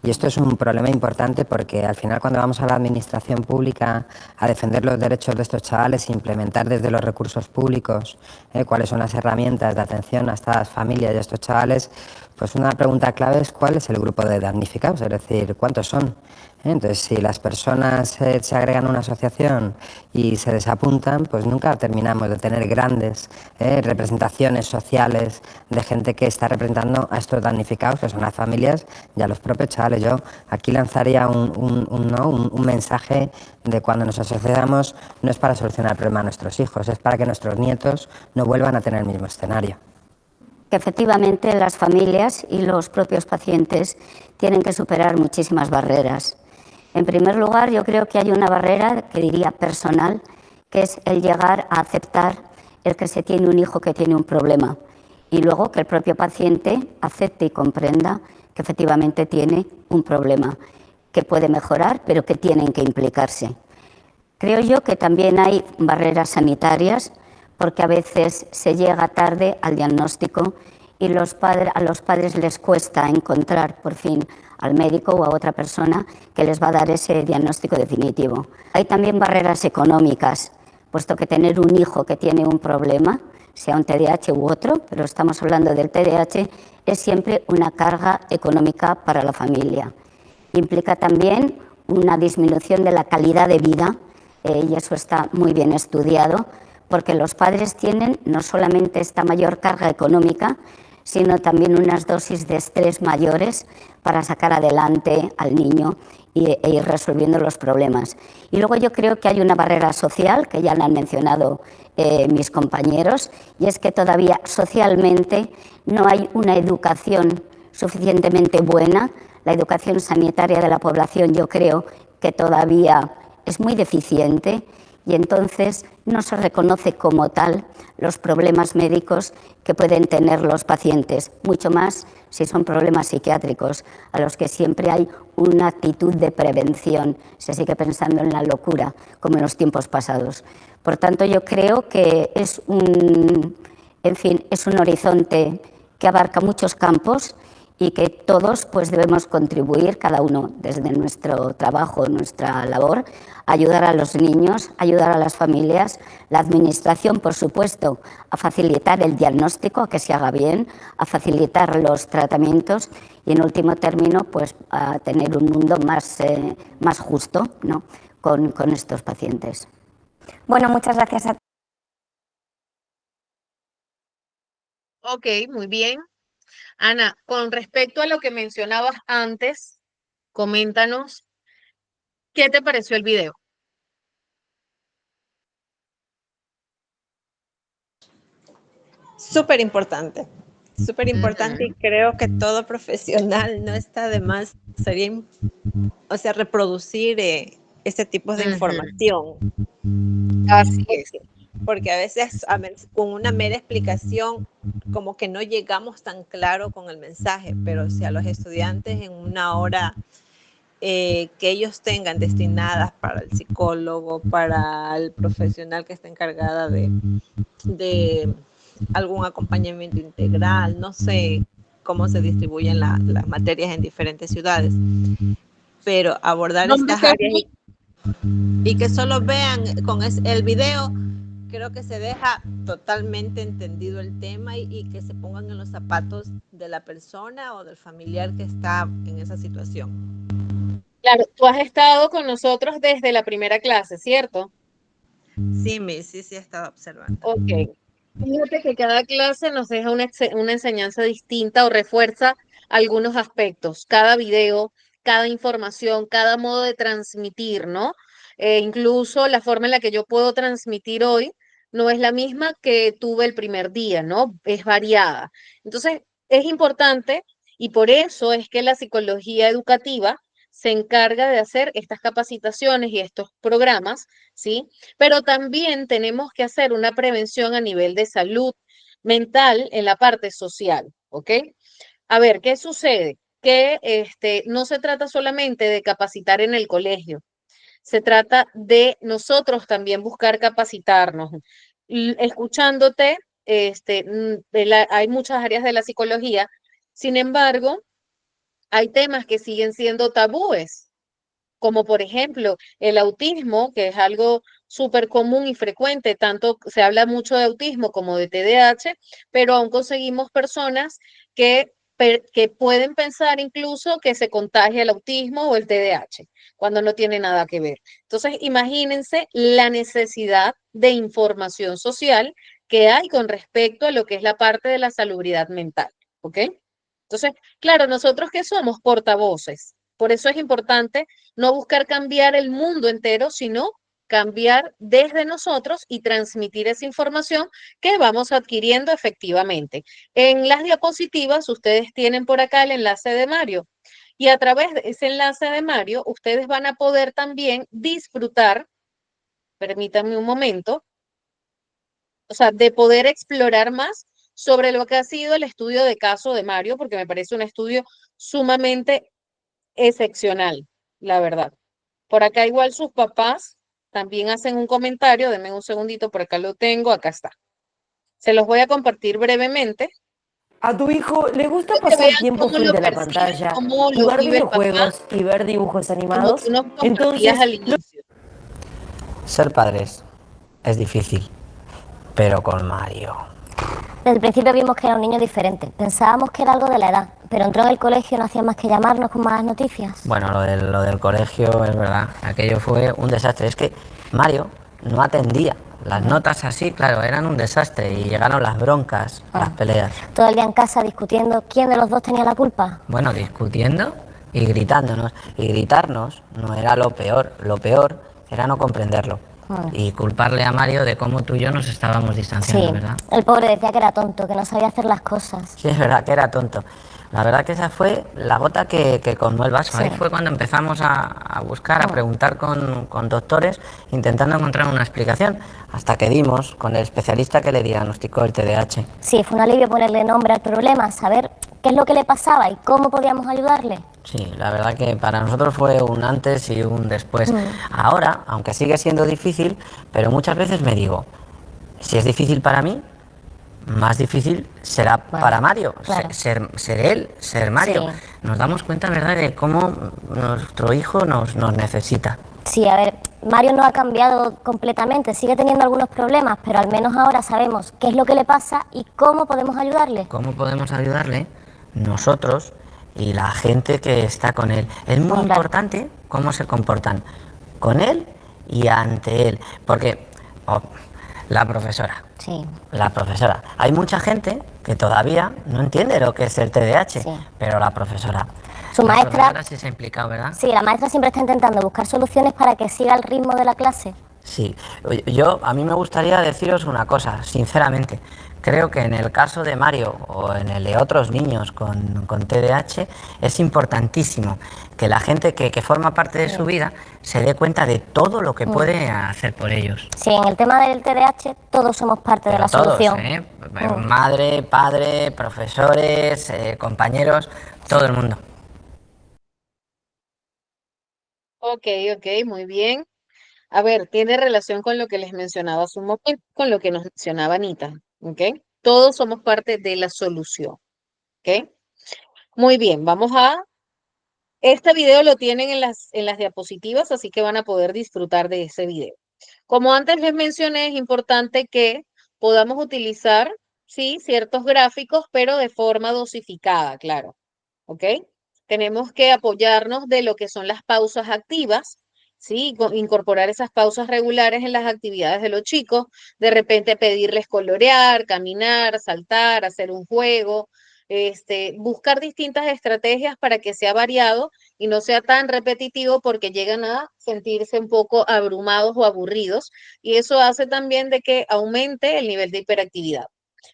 Y esto es un problema importante porque al final, cuando vamos a la administración pública a defender los derechos de estos chavales e implementar desde los recursos públicos cuáles son las herramientas de atención a estas familias y a estos chavales, Pues una pregunta clave es cuál es el grupo de damnificados, es decir, cuántos son. Entonces, si las personas se agregan a una asociación y se desapuntan, pues nunca terminamos de tener grandes representaciones sociales de gente que está representando a estos damnificados, que son las familias y a los propios chavales. Yo aquí lanzaría un mensaje de cuando nos asociamos no es para solucionar el problema a nuestros hijos, es para que nuestros nietos no vuelvan a tener el mismo escenario. Que efectivamente las familias y los propios pacientes tienen que superar muchísimas barreras. En primer lugar, yo creo que hay una barrera que diría personal, que es el llegar a aceptar el que se tiene un hijo que tiene un problema y luego que el propio paciente acepte y comprenda que efectivamente tiene un problema, que puede mejorar, pero que tienen que implicarse. Creo yo que también hay barreras sanitarias, porque a veces se llega tarde al diagnóstico y a los padres les cuesta encontrar por fin al médico o a otra persona que les va a dar ese diagnóstico definitivo. Hay también barreras económicas, puesto que tener un hijo que tiene un problema, sea un TDAH u otro, pero estamos hablando del TDAH, es siempre una carga económica para la familia. Implica también una disminución de la calidad de vida, y eso está muy bien estudiado, porque los padres tienen no solamente esta mayor carga económica, sino también unas dosis de estrés mayores para sacar adelante al niño e ir resolviendo los problemas. Y luego yo creo que hay una barrera social, que ya la han mencionado mis compañeros, y es que todavía socialmente no hay una educación suficientemente buena. La educación sanitaria de la población yo creo que todavía es muy deficiente y entonces no se reconoce como tal los problemas médicos que pueden tener los pacientes, mucho más si son problemas psiquiátricos, a los que siempre hay una actitud de prevención, se sigue pensando en la locura, como en los tiempos pasados. Por tanto, yo creo que es un horizonte que abarca muchos campos y que todos pues debemos contribuir, cada uno desde nuestro trabajo, nuestra labor, a ayudar a los niños, ayudar a las familias, la administración, por supuesto, a facilitar el diagnóstico, a que se haga bien, a facilitar los tratamientos y, en último término, pues a tener un mundo más justo, ¿no?, con estos pacientes. Bueno, muchas gracias a Ok, muy bien. Ana, con respecto a lo que mencionabas antes, coméntanos, ¿qué te pareció el video? Súper importante y creo que todo profesional no está de más, sería, reproducir este tipo de información. Así es. Porque a veces con una mera explicación como que no llegamos tan claro con el mensaje, pero si a los estudiantes en una hora que ellos tengan destinadas para el psicólogo, para el profesional que está encargada de algún acompañamiento integral, no sé cómo se distribuyen las materias en diferentes ciudades, pero abordar estas áreas y que solo vean con el video, creo que se deja totalmente entendido el tema y que se pongan en los zapatos de la persona o del familiar que está en esa situación. Claro, tú has estado con nosotros desde la primera clase, ¿cierto? Sí, he estado observando. Ok. Fíjate que cada clase nos deja una enseñanza distinta o refuerza algunos aspectos. Cada video, cada información, cada modo de transmitir, ¿no? Incluso la forma en la que yo puedo transmitir hoy no es la misma que tuve el primer día, ¿no? Es variada. Entonces, es importante y por eso es que la psicología educativa se encarga de hacer estas capacitaciones y estos programas, ¿sí? Pero también tenemos que hacer una prevención a nivel de salud mental en la parte social, ¿ok? A ver, ¿qué sucede? Que no se trata solamente de capacitar en el colegio, se trata de nosotros también buscar capacitarnos. Escuchándote, hay muchas áreas de la psicología, sin embargo, hay temas que siguen siendo tabúes, como por ejemplo el autismo, que es algo súper común y frecuente, tanto se habla mucho de autismo como de TDAH, pero aún conseguimos personas que que pueden pensar incluso que se contagia el autismo o el TDAH, cuando no tiene nada que ver. Entonces, imagínense la necesidad de información social que hay con respecto a lo que es la parte de la salubridad mental, ¿ok? Entonces, claro, nosotros que somos portavoces, por eso es importante no buscar cambiar el mundo entero, sino cambiar desde nosotros y transmitir esa información que vamos adquiriendo efectivamente. En las diapositivas ustedes tienen por acá el enlace de Mario y a través de ese enlace de Mario ustedes van a poder también disfrutar, permítanme un momento, o sea, de poder explorar más sobre lo que ha sido el estudio de caso de Mario, porque me parece un estudio sumamente excepcional, la verdad. Por acá igual sus papás también hacen un comentario, denme un segundito, por acá lo tengo, acá está. Se los voy a compartir brevemente. ¿A tu hijo le gusta Que pasar vean tiempo cómo lo frente a la percibe, pantalla, cómo lo jugar vive el papá, videojuegos y ver dibujos como animados? tú nos compartías Entonces, al inicio. Ser padres es difícil, pero con Mario. Desde el principio vimos que era un niño diferente. Pensábamos que era algo de la edad, pero entró en el colegio y no hacía más que llamarnos con malas noticias. Bueno, lo del colegio es verdad, aquello fue un desastre. Es que Mario no atendía. Las notas así, claro, eran un desastre y llegaron las broncas, las peleas. Todo el día en casa discutiendo quién de los dos tenía la culpa. Bueno, discutiendo y gritándonos. Y gritarnos no era lo peor era no comprenderlo. Y culparle a Mario de cómo tú y yo nos estábamos distanciando, Sí, ¿verdad? el pobre decía que era tonto, que no sabía hacer las cosas. Sí, es verdad que era tonto. La verdad que esa fue la gota que colmó el vaso. Sí. Ahí fue cuando empezamos a buscar, a preguntar con doctores, intentando encontrar una explicación, hasta que dimos con el especialista que le diagnosticó el TDAH. Sí, fue un alivio ponerle nombre al problema, saber qué es lo que le pasaba y cómo podíamos ayudarle. Sí, la verdad que para nosotros fue un antes y un después. Ahora, aunque sigue siendo difícil, pero muchas veces me digo, si es difícil para mí, más difícil será para Mario, claro. ser él, ser Mario. Sí. Nos damos cuenta, ¿verdad?, de cómo nuestro hijo nos necesita. Sí, a ver, Mario no ha cambiado completamente, sigue teniendo algunos problemas, pero al menos ahora sabemos qué es lo que le pasa y cómo podemos ayudarle. ¿Cómo podemos ayudarle? Nosotros y la gente que está con él. Es muy importante cómo se comportan con él y ante él, porque la profesora. Sí. La profesora. Hay mucha gente que todavía no entiende lo que es el TDAH, pero la profesora. Su maestra. Profesora sí se ha implicado, ¿verdad? Sí, la maestra siempre está intentando buscar soluciones para que siga el ritmo de la clase. Sí. A mí me gustaría deciros una cosa, sinceramente. Creo que en el caso de Mario o en el de otros niños con TDAH es importantísimo que la gente que forma parte de su vida se dé cuenta de todo lo que puede hacer por ellos. Sí, en el tema del TDAH todos somos parte de la solución. Madre, padre, profesores, compañeros, todo el mundo. Ok, muy bien. A ver, tiene relación con lo que les mencionaba hace un momento, con lo que nos mencionaba Anita, ¿ok? Todos somos parte de la solución, ¿ok? Muy bien, vamos a... Este video lo tienen en las diapositivas, así que van a poder disfrutar de ese video. Como antes les mencioné, es importante que podamos utilizar, sí, ciertos gráficos, pero de forma dosificada, claro, ¿ok? Tenemos que apoyarnos de lo que son las pausas activas, ¿sí? Incorporar esas pausas regulares en las actividades de los chicos, de repente pedirles colorear, caminar, saltar, hacer un juego, buscar distintas estrategias para que sea variado y no sea tan repetitivo porque llegan a sentirse un poco abrumados o aburridos y eso hace también de que aumente el nivel de hiperactividad.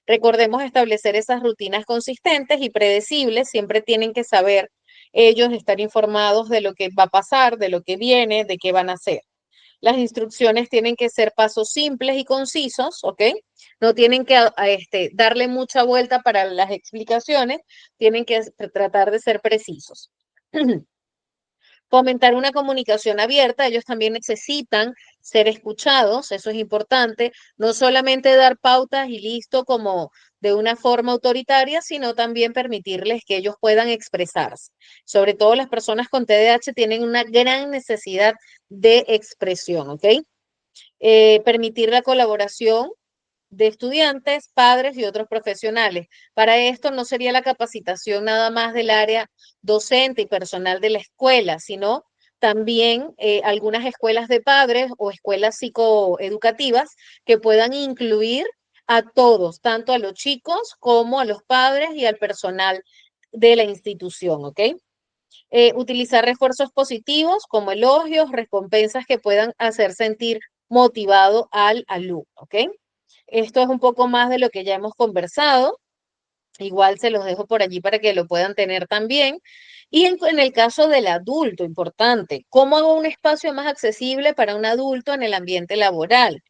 Recordemos establecer esas rutinas consistentes y predecibles, siempre tienen que saber ellos estar informados de lo que va a pasar, de lo que viene, de qué van a hacer. Las instrucciones tienen que ser pasos simples y concisos, ¿ok? No tienen que darle mucha vuelta para las explicaciones, tienen que tratar de ser precisos. Fomentar una comunicación abierta, ellos también necesitan ser escuchados, eso es importante, no solamente dar pautas y listo como de una forma autoritaria, sino también permitirles que ellos puedan expresarse. Sobre todo las personas con TDAH tienen una gran necesidad de expresión, ¿ok? Permitir la colaboración de estudiantes, padres y otros profesionales. Para esto no sería la capacitación nada más del área docente y personal de la escuela, sino también algunas escuelas de padres o escuelas psicoeducativas que puedan incluir a todos, tanto a los chicos como a los padres y al personal de la institución, ¿ok? Utilizar refuerzos positivos como elogios, recompensas que puedan hacer sentir motivado al alumno, ¿ok? Esto es un poco más de lo que ya hemos conversado. Igual se los dejo por allí para que lo puedan tener también. Y en el caso del adulto, importante, ¿cómo hago un espacio más accesible para un adulto en el ambiente laboral?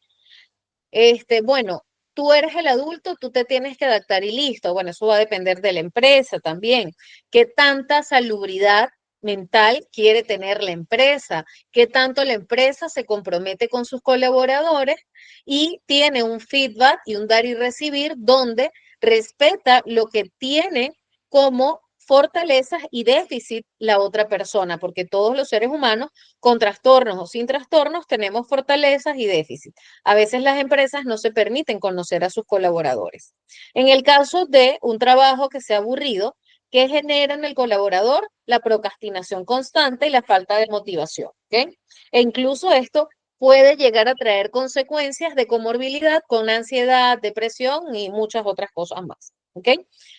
Bueno, tú eres el adulto, tú te tienes que adaptar y listo. Bueno, eso va a depender de la empresa también. ¿Qué tanta salubridad mental quiere tener la empresa? ¿Qué tanto la empresa se compromete con sus colaboradores y tiene un feedback y un dar y recibir donde respeta lo que tiene como fortalezas y déficit la otra persona? Porque todos los seres humanos, con trastornos o sin trastornos, tenemos fortalezas y déficits. A veces las empresas no se permiten conocer a sus colaboradores. En el caso de un trabajo que sea aburrido, ¿qué genera en el colaborador? La procrastinación constante y la falta de motivación, ¿ok? E incluso esto puede llegar a traer consecuencias de comorbilidad con ansiedad, depresión y muchas otras cosas más, ¿ok?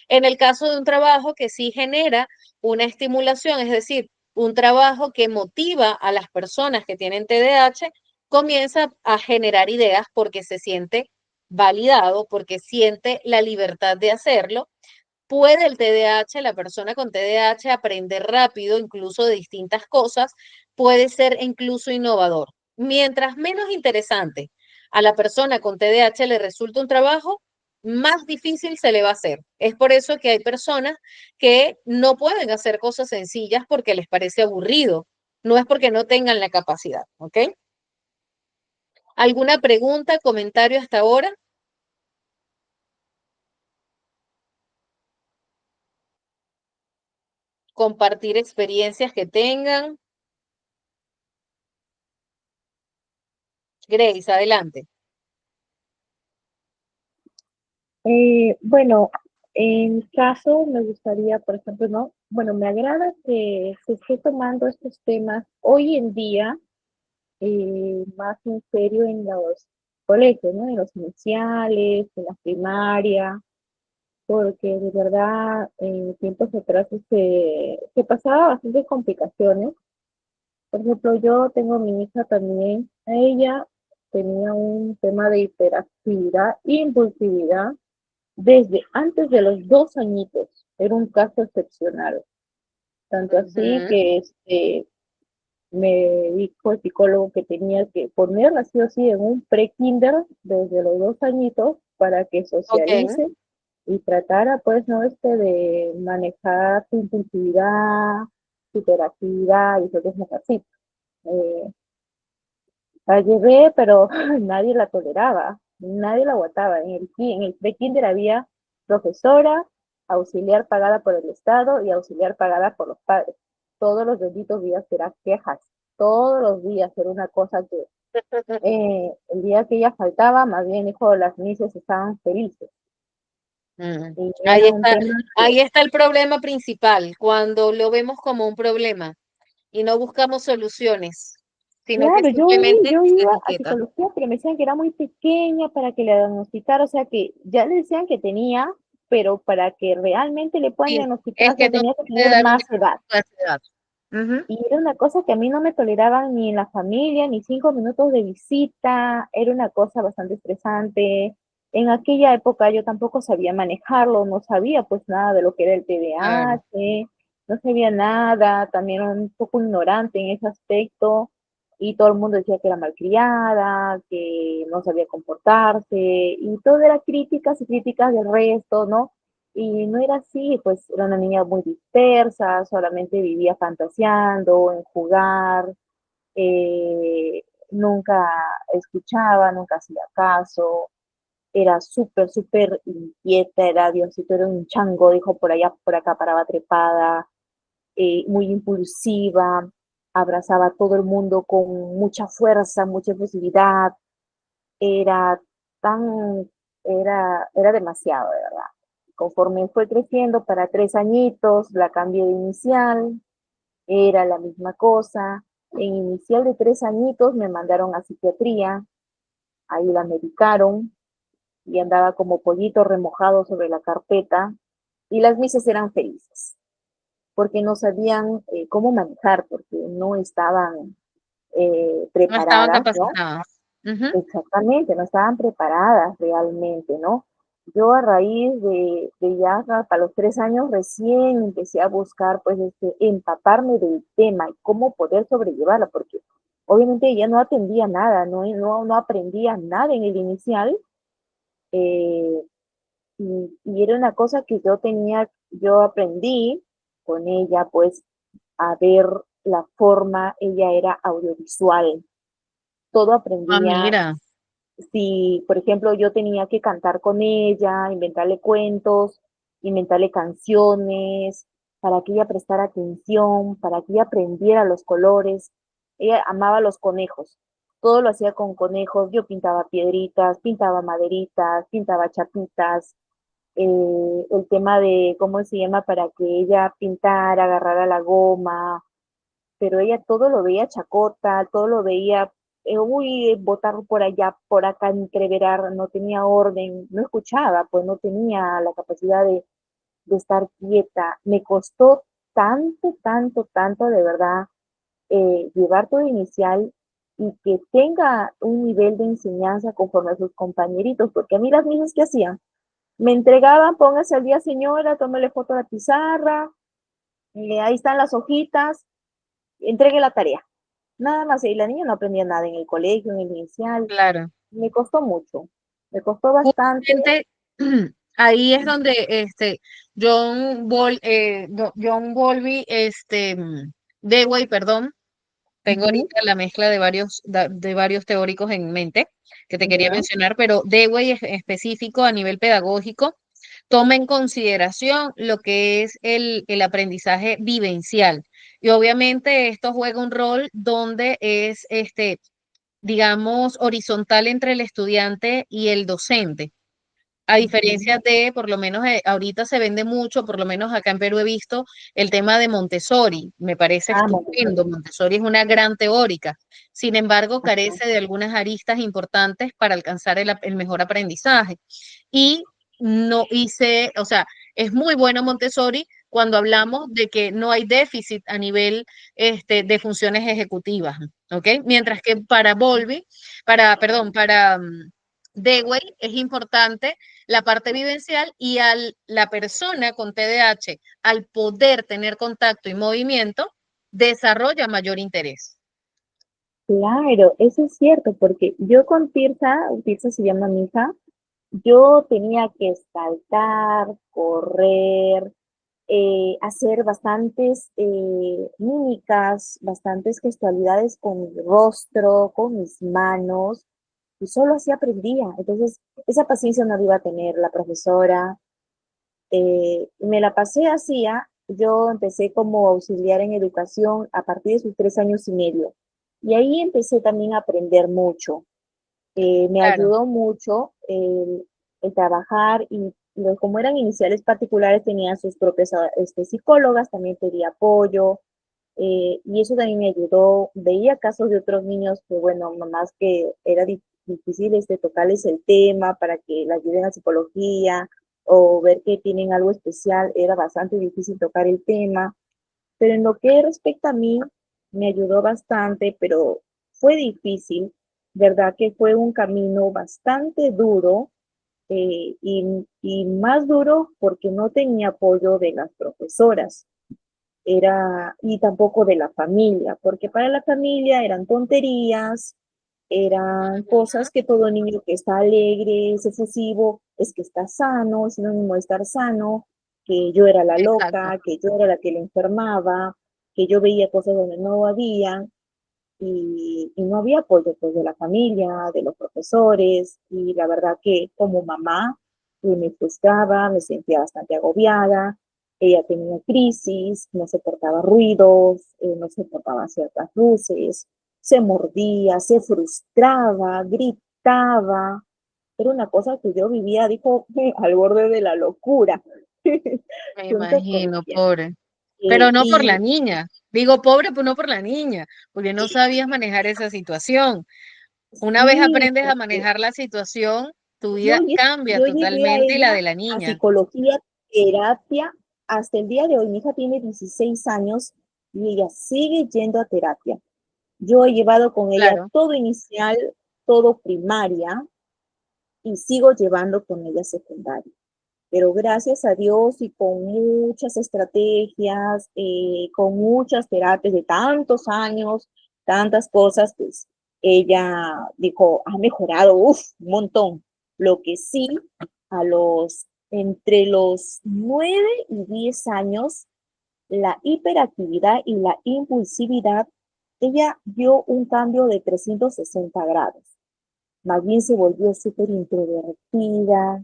En el caso de un trabajo que sí genera una estimulación, es decir, un trabajo que motiva a las personas que tienen TDAH, comienza a generar ideas porque se siente validado, porque siente la libertad de hacerlo. Puede el TDAH, la persona con TDAH, aprender rápido, incluso de distintas cosas, puede ser incluso innovador. Mientras menos interesante a la persona con TDAH le resulta un trabajo, más difícil se le va a hacer. Es por eso que hay personas que no pueden hacer cosas sencillas porque les parece aburrido. No es porque no tengan la capacidad, ¿ok? ¿Alguna pregunta, comentario hasta ahora? Compartir experiencias que tengan. Grace, adelante. Bueno, en mi caso me gustaría, por ejemplo, ¿no? Bueno, me agrada que se esté tomando estos temas hoy en día más en serio en los colegios, ¿no? En los iniciales, en la primaria, porque de verdad en tiempos atrás se pasaba bastantes complicaciones. Por ejemplo, yo tengo mi hija también, ella tenía un tema de hiperactividad e impulsividad desde antes de los 2 añitos. Era un caso excepcional. Tanto así que me dijo el psicólogo que tenía que ponerla sí o sí en un pre-kinder desde los 2 añitos para que socialice y tratara, pues, ¿no? De manejar su impulsividad, su hiperactividad y todo eso así. La llevé, pero nadie la toleraba, nadie la aguantaba. En el pre-kinder había profesora, auxiliar pagada por el Estado y auxiliar pagada por los padres. Todos los benditos días eran quejas, todos los días era una cosa que el día que ella faltaba, más bien dijo, las mises estaban felices. Y era un tema Ahí está el problema principal, cuando lo vemos como un problema y no buscamos soluciones, sino que claro, simplemente yo se iba a etiqueta. psicología, pero me decían que era muy pequeña para que la diagnosticara, o sea que ya le decían que tenía, pero para que realmente le puedan Sí, diagnosticar, es o sea, que no tenía que puede tener dar un más edad. diagnóstico a esa edad. Y era una cosa que a mí no me toleraban ni en la familia, ni 5 minutos de visita, era una cosa bastante estresante. En aquella época yo tampoco sabía manejarlo, no sabía pues nada de lo que era el Claro. TDAH, no sabía nada, también era un poco ignorante en ese aspecto, y todo el mundo decía que era malcriada, que no sabía comportarse, y todo era críticas y críticas del resto, ¿no? Y no era así, pues era una niña muy dispersa, solamente vivía fantaseando, en jugar, nunca escuchaba, nunca hacía caso, era súper, súper inquieta, era Diosito, era un chango, dijo por allá, por acá, paraba trepada, muy impulsiva, abrazaba a todo el mundo con mucha fuerza, mucha efusividad, era tan era demasiado, de verdad. Conforme fue creciendo para 3 añitos, la cambié de inicial, era la misma cosa. En inicial de 3 añitos me mandaron a psiquiatría, ahí la medicaron y andaba como pollito remojado sobre la carpeta y las misas eran felices porque no sabían cómo manejar, porque no estaban No estaban preparadas, ¿no? capacitadas. Ujú. Exactamente, no estaban preparadas realmente, ¿no? Yo a raíz de ya para los 3 años recién empecé a buscar, pues, empaparme del tema y cómo poder sobrellevarla, porque obviamente ya no atendía nada, no aprendía nada en el inicial, eh, y era una cosa que yo aprendí con ella, pues, a ver la forma, ella era audiovisual, todo Ah, aprendía. mira. Si, por ejemplo, yo tenía que cantar con ella, inventarle cuentos, inventarle canciones, para que ella prestara atención, para que ella aprendiera los colores. Ella amaba los conejos. Todo lo hacía con conejos. Yo pintaba piedritas, pintaba maderitas, pintaba chapitas. El tema de, ¿cómo se llama? Para que ella pintara, agarrara la goma, pero ella todo lo veía chacota, todo lo veía, uy, botar por allá, por acá, entreverar, no tenía orden, no escuchaba, pues no tenía la capacidad de estar quieta. Me costó tanto, tanto, tanto de verdad llevar todo inicial y que tenga un nivel de enseñanza conforme a sus compañeritos, porque a mí las mismas que hacían, me entregaban, póngase al día señora, tómele foto a la pizarra, ahí están las hojitas, entregue la tarea. Nada más, y la niña no aprendía nada en el colegio, en el inicial. Claro. Me costó mucho, me costó bastante. Justamente ahí es donde John Bowlby, Dewey, perdón, tengo Ujú, ahorita la mezcla de varios teóricos en mente que te quería ya, mencionar, pero Dewey es específico a nivel pedagógico, toma en consideración lo que es el aprendizaje vivencial. Y obviamente esto juega un rol donde es digamos, horizontal entre el estudiante y el docente. A ujú. diferencia de, por lo menos ahorita se vende mucho, por lo menos acá en Perú he visto el tema de Montessori. Me parece Ah, Montessori. estupendo. Montessori es una gran teórica. Sin embargo, Ajá. carece de algunas aristas importantes para alcanzar el mejor aprendizaje. Y no hice, o sea, es muy bueno Montessori cuando hablamos de que no hay déficit a nivel de funciones ejecutivas, ¿ok? Mientras que para Bowlby, perdón, para Dewey es importante la parte vivencial y la persona con TDAH, al poder tener contacto y movimiento, desarrolla mayor interés. Claro, eso es cierto, porque yo con Tirsa se llama mi hija, yo tenía que saltar, correr, hacer bastantes mímicas, bastantes gestualidades con mi rostro, con mis manos, y solo así aprendía. Entonces, esa paciencia no la iba a tener la profesora. Me la pasé así, yo empecé como auxiliar en educación a partir de sus 3 años y medio. Y ahí empecé también a aprender mucho. Me Claro, ayudó mucho el trabajar y como eran iniciales particulares tenían sus propias psicólogas, también pedía apoyo, y eso también me ayudó. Veía casos de otros niños que, bueno, mamás que era difícil tocarles el tema para que la ayuden a psicología o ver que tienen algo especial, era bastante difícil tocar el tema, pero en lo que respecta a mí, me ayudó bastante, pero fue difícil, ¿verdad? Que fue un camino bastante duro, y más duro porque no tenía apoyo de las profesoras y tampoco de la familia, porque para la familia eran tonterías, eran cosas que todo niño que está alegre, es efusivo, es que está sano, es sinónimo de estar sano, que yo era la exacto. loca, que yo era la que le enfermaba, que yo veía cosas donde no había, y no había apoyo pues, de la familia, de los profesores, y la verdad que como mamá me frustraba, me sentía bastante agobiada, ella tenía crisis, no soportaba ruidos, no soportaba ciertas luces, se mordía, se frustraba, gritaba, era una cosa que yo vivía, dijo, al borde de la locura, Me junto con imagino, ella. pobre. Pero no por la Y niña. Digo pobre, pero no por la niña, porque no sabías manejar esa situación. Una vez sí, aprendes a porque manejar la situación, tu yo, vida cambia yo llevé a totalmente y la ella de la a niña. psicología, terapia, hasta el día de hoy. Mi hija tiene 16 años y ella sigue yendo a terapia. Yo he llevado con ella Claro, todo inicial, todo primaria y sigo llevando con ella secundaria. Pero gracias a Dios y con muchas estrategias, con muchas terapias de tantos años, tantas cosas, pues ella dijo, ha mejorado, un montón. Lo que sí, entre los 9 y 10 años, la hiperactividad y la impulsividad, ella dio un cambio de 360 grados. Más bien se volvió súper introvertida,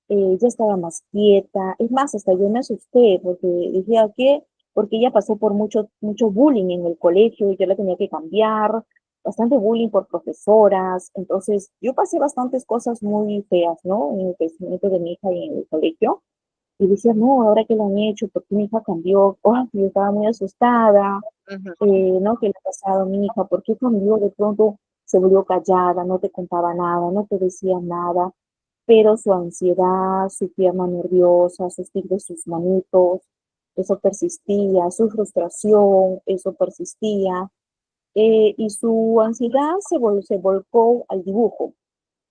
ya estaba más quieta. Es más, hasta yo me asusté porque dije, ¿a qué? Porque ella pasó por mucho bullying en el colegio y yo la tenía que cambiar, bastante bullying por profesoras. Entonces, yo pasé bastantes cosas muy feas, ¿no? En el crecimiento de mi hija y en el colegio. Y decía, no, ahora que lo han hecho, ¿por qué mi hija cambió? Oh, yo estaba muy asustada, ujú. ¿no? ¿Qué le ha pasado a mi hija? ¿Por qué cambió? De pronto se volvió callada, no te contaba nada, no te decía nada, pero su ansiedad, su pierna nerviosa, sus tic de sus manitos, eso persistía, su frustración, eso persistía, y su ansiedad se volcó al dibujo.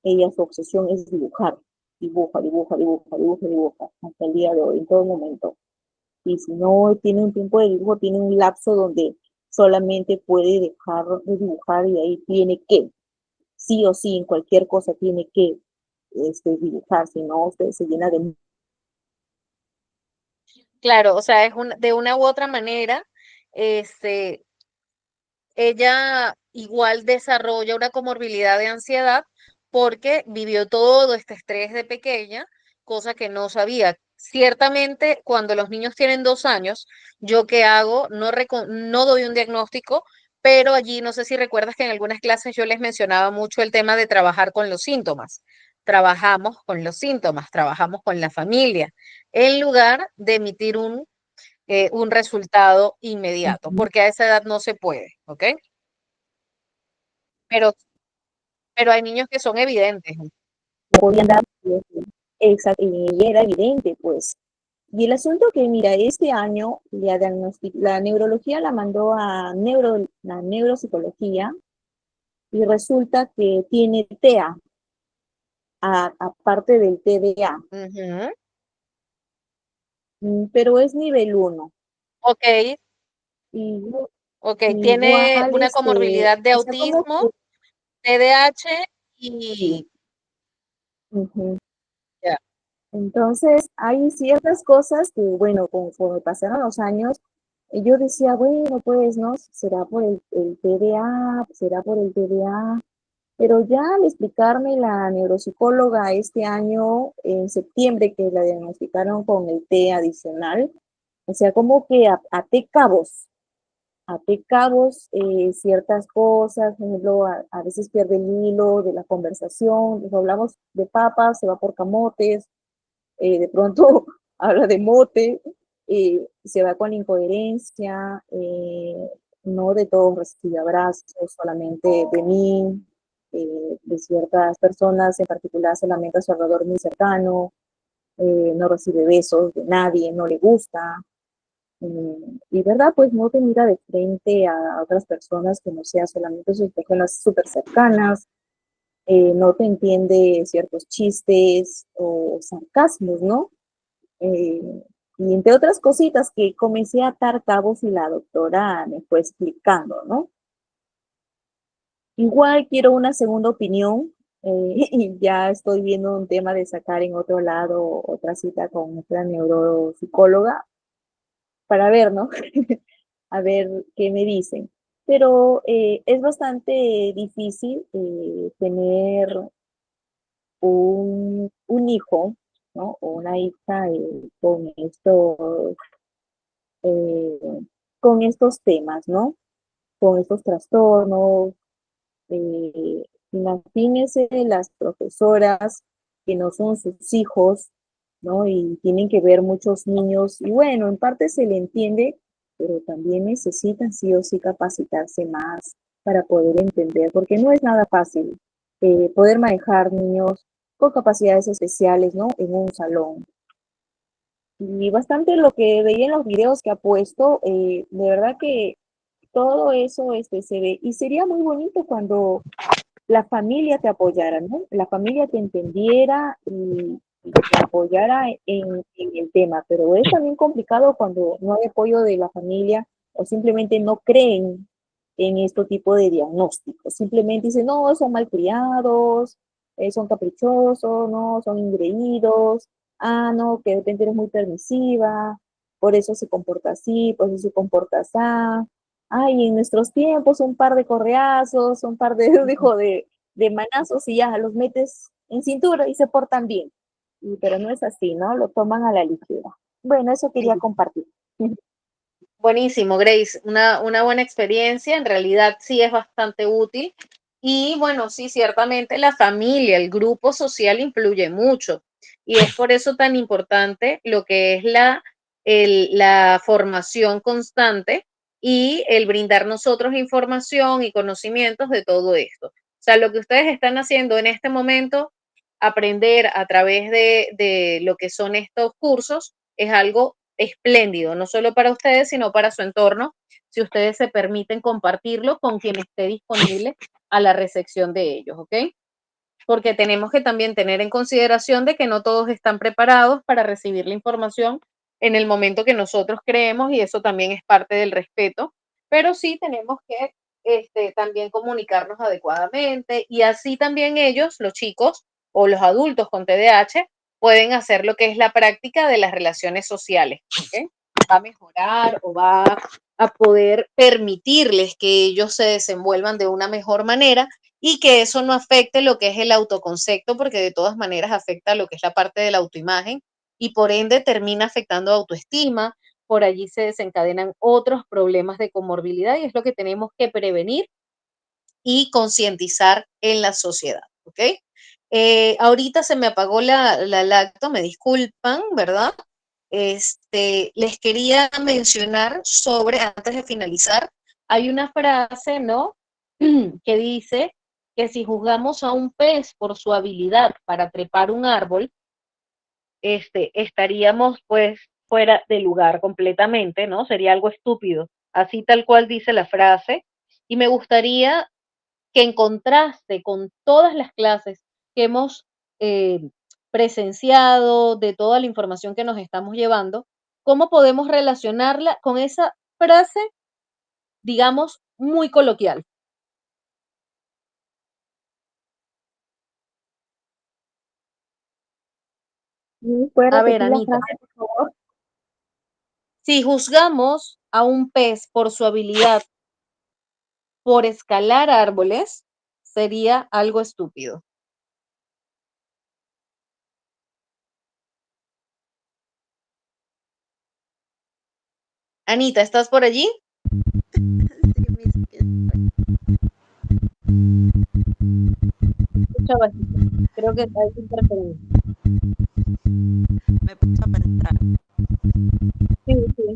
Ella, su obsesión es dibujar, dibuja, dibuja, dibuja, dibuja, dibuja, hasta el día de hoy, en todo momento. Y si no tiene un tiempo de dibujo, tiene un lapso donde solamente puede dejar de dibujar y ahí tiene que, sí o sí, en cualquier cosa tiene que dibujar, si no, usted se llena de... Claro, o sea, de una u otra manera, este, ella igual desarrolla una comorbilidad de ansiedad porque vivió todo este estrés de pequeña, cosa que no sabía. Ciertamente, cuando los niños tienen 2 años, ¿yo qué hago? No doy un diagnóstico, pero allí no sé si recuerdas que en algunas clases yo les mencionaba mucho el tema de trabajar con los síntomas. Trabajamos con los síntomas, trabajamos con la familia, en lugar de emitir un resultado inmediato, porque a esa edad no se puede, ¿ok? Pero, pero hay niños que son evidentes. podían dar, exacto, y era evidente, pues. Y el asunto que, mira, este año la neurología la mandó a la neuropsicología y resulta que tiene TEA, aparte del TDA, Ujú. pero es nivel 1. Ok, Y ok, tiene igual, una comorbilidad de o sea, como que, autismo, TDAH sí. y Ujú. ya. Entonces, hay ciertas cosas que, bueno, conforme pasaron los años, yo decía, bueno, pues, ¿no? Será por el TDA, será por el TDA, pero ya al explicarme la neuropsicóloga este año, en septiembre, que la diagnosticaron con el T adicional, o sea, como que até cabos ciertas cosas, por ejemplo, a veces pierde el hilo de la conversación, nos hablamos de papas, se va por camotes, de pronto habla de mote, se va con incoherencia, no de todos recibe abrazos, solamente de mí, de ciertas personas en particular solamente a su alrededor muy cercano, no recibe besos de nadie, no le gusta, y verdad, pues no te mira de frente a otras personas que no sean solamente sus personas súper cercanas, no te entiende ciertos chistes o sarcasmos, ¿no? Eh, y entre otras cositas que comencé a atar cabos y la doctora me fue explicando, ¿no? Igual quiero una segunda opinión y ya estoy viendo un tema de sacar en otro lado otra cita con otra neuropsicóloga para ver, ¿no? A ver qué me dicen. Pero es bastante difícil tener un hijo, ¿no? O una hija eh, con estos temas, ¿no? Con estos trastornos, Imagínense las profesoras que no son sus hijos, ¿no? Y tienen que ver muchos niños, y bueno, en parte se le entiende, pero también necesitan sí o sí capacitarse más para poder entender, porque no es nada fácil poder manejar niños con capacidades especiales, ¿no? En un salón. Y bastante lo que veía en los videos que ha puesto, de verdad que todo eso se ve. Y sería muy bonito cuando la familia te apoyara, ¿no? La familia te entendiera y te apoyara en el tema, pero es también complicado cuando no hay apoyo de la familia o simplemente no creen en este tipo de diagnósticos. Simplemente dicen, no, son malcriados, son caprichosos, no, son ingreídos, ah, no, que de repente eres muy permisiva, por eso se comporta así, por eso se comporta así. Ay, en nuestros tiempos un par de correazos, un par de, dijo, de manazos y ya los metes en cintura y se portan bien. Pero no es así, ¿no? Lo toman a la ligera. Bueno, eso quería compartir. Buenísimo, Grace. Una buena experiencia. En realidad sí es bastante útil. Y bueno, sí, ciertamente la familia, el grupo social influye mucho. Y es por eso tan importante lo que es la formación constante y el brindar nosotros información y conocimientos de todo esto. O sea, lo que ustedes están haciendo en este momento, aprender a través de lo que son estos cursos, es algo espléndido, no solo para ustedes, sino para su entorno, si ustedes se permiten compartirlo con quien esté disponible a la recepción de ellos, ¿ok? Porque tenemos que también tener en consideración de que no todos están preparados para recibir la información en el momento que nosotros creemos y eso también es parte del respeto, pero sí tenemos que también comunicarnos adecuadamente y así también ellos, los chicos o los adultos con TDAH, pueden hacer lo que es la práctica de las relaciones sociales. ¿Okay? Va a mejorar o va a poder permitirles que ellos se desenvuelvan de una mejor manera y que eso no afecte lo que es el autoconcepto, porque de todas maneras afecta lo que es la parte de la autoimagen y por ende termina afectando autoestima, por allí se desencadenan otros problemas de comorbilidad y es lo que tenemos que prevenir y concientizar en la sociedad, ¿ok? Ahorita se me apagó la lacto, me disculpan, ¿verdad? Les quería mencionar sobre, antes de finalizar, hay una frase, ¿no? Que dice que si juzgamos a un pez por su habilidad para trepar un árbol, estaríamos pues fuera de lugar completamente, ¿no? Sería algo estúpido. Así tal cual dice la frase. Y me gustaría que en contraste con todas las clases que hemos eh, presenciado, de toda la información que nos estamos llevando, ¿cómo podemos relacionarla con esa frase, digamos, muy coloquial? ¿Puedes A ver, repetir la Anita, frase, por favor? si juzgamos a un pez por su habilidad por escalar árboles, sería algo estúpido. Anita, ¿estás por allí? Escucha bajito. Creo que hay interferencia. Me puse a pensar. Sí, sí.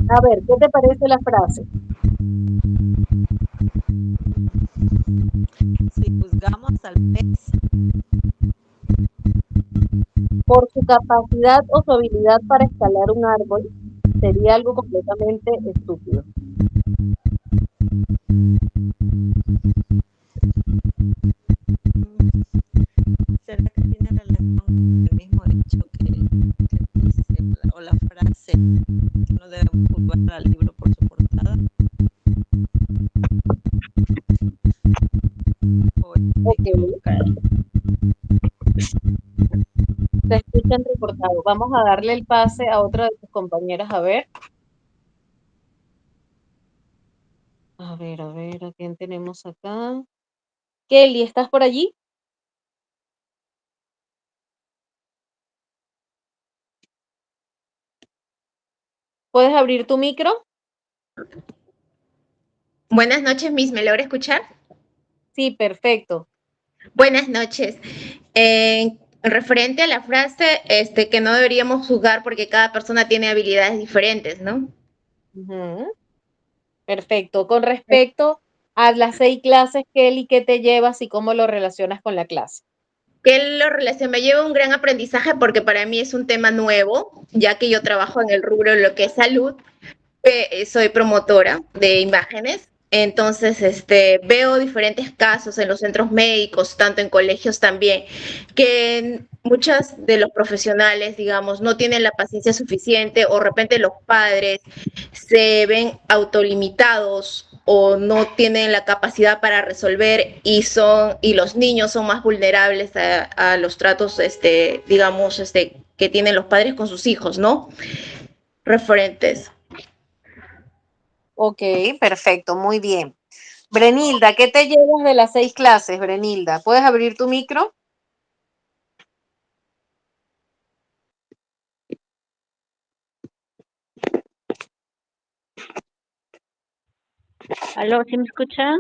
A ver, ¿qué te parece la frase? Si juzgamos al pez por su capacidad o su habilidad para escalar un árbol, sería algo completamente estúpido. ¿será que tiene relación con el mismo hecho que dice, o la frase que no debemos juzgar al libro por su portada? ¿O estoy equivocada? Se escucha entrecortado. Vamos a darle el pase a otra de tus compañeras a ver. A ver, ¿a quién tenemos acá? Kelly, ¿estás por allí? ¿Puedes abrir tu micro? Buenas noches, Miss. ¿Me logra escuchar? Sí, perfecto. Buenas noches. Referente a la frase, que no deberíamos juzgar porque cada persona tiene habilidades diferentes, ¿no? Ujú. Perfecto. Con respecto a las 6 clases, Kelly, ¿qué te llevas y cómo lo relacionas con la clase? Que lo relaciona, me lleva un gran aprendizaje porque para mí es un tema nuevo, ya que yo trabajo en el rubro de lo que es salud, soy promotora de imágenes. Entonces, veo diferentes casos en los centros médicos, tanto en colegios también, que muchos de los profesionales, digamos, no tienen la paciencia suficiente o de repente los padres se ven autolimitados o no tienen la capacidad para resolver y los niños son más vulnerables a los tratos, digamos, que tienen los padres con sus hijos, ¿no? Referentes. Ok, perfecto, muy bien. Brenilda, ¿qué te llevas de las 6 clases, Brenilda? ¿Puedes abrir tu micro? ¿Aló, sí me escucha?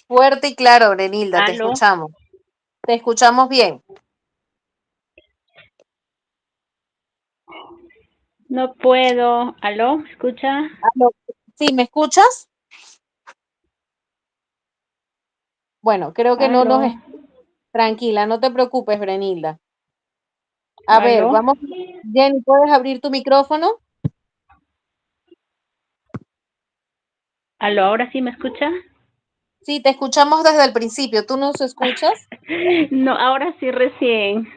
Fuerte y claro, Brenilda, te ¿Aló? escuchamos. Te escuchamos bien. No puedo. ¿Aló? ¿Me escucha? ¿Aló? ¿Sí, me escuchas? Bueno, creo que no nos... ¿Aló? Tranquila, no te preocupes, Brenilda. A ver, ¿Aló? vamos. Jenny, ¿puedes abrir tu micrófono? ¿Aló? ¿Ahora sí me escucha? Sí, te escuchamos desde el principio. ¿Tú nos escuchas? No, ahora sí recién.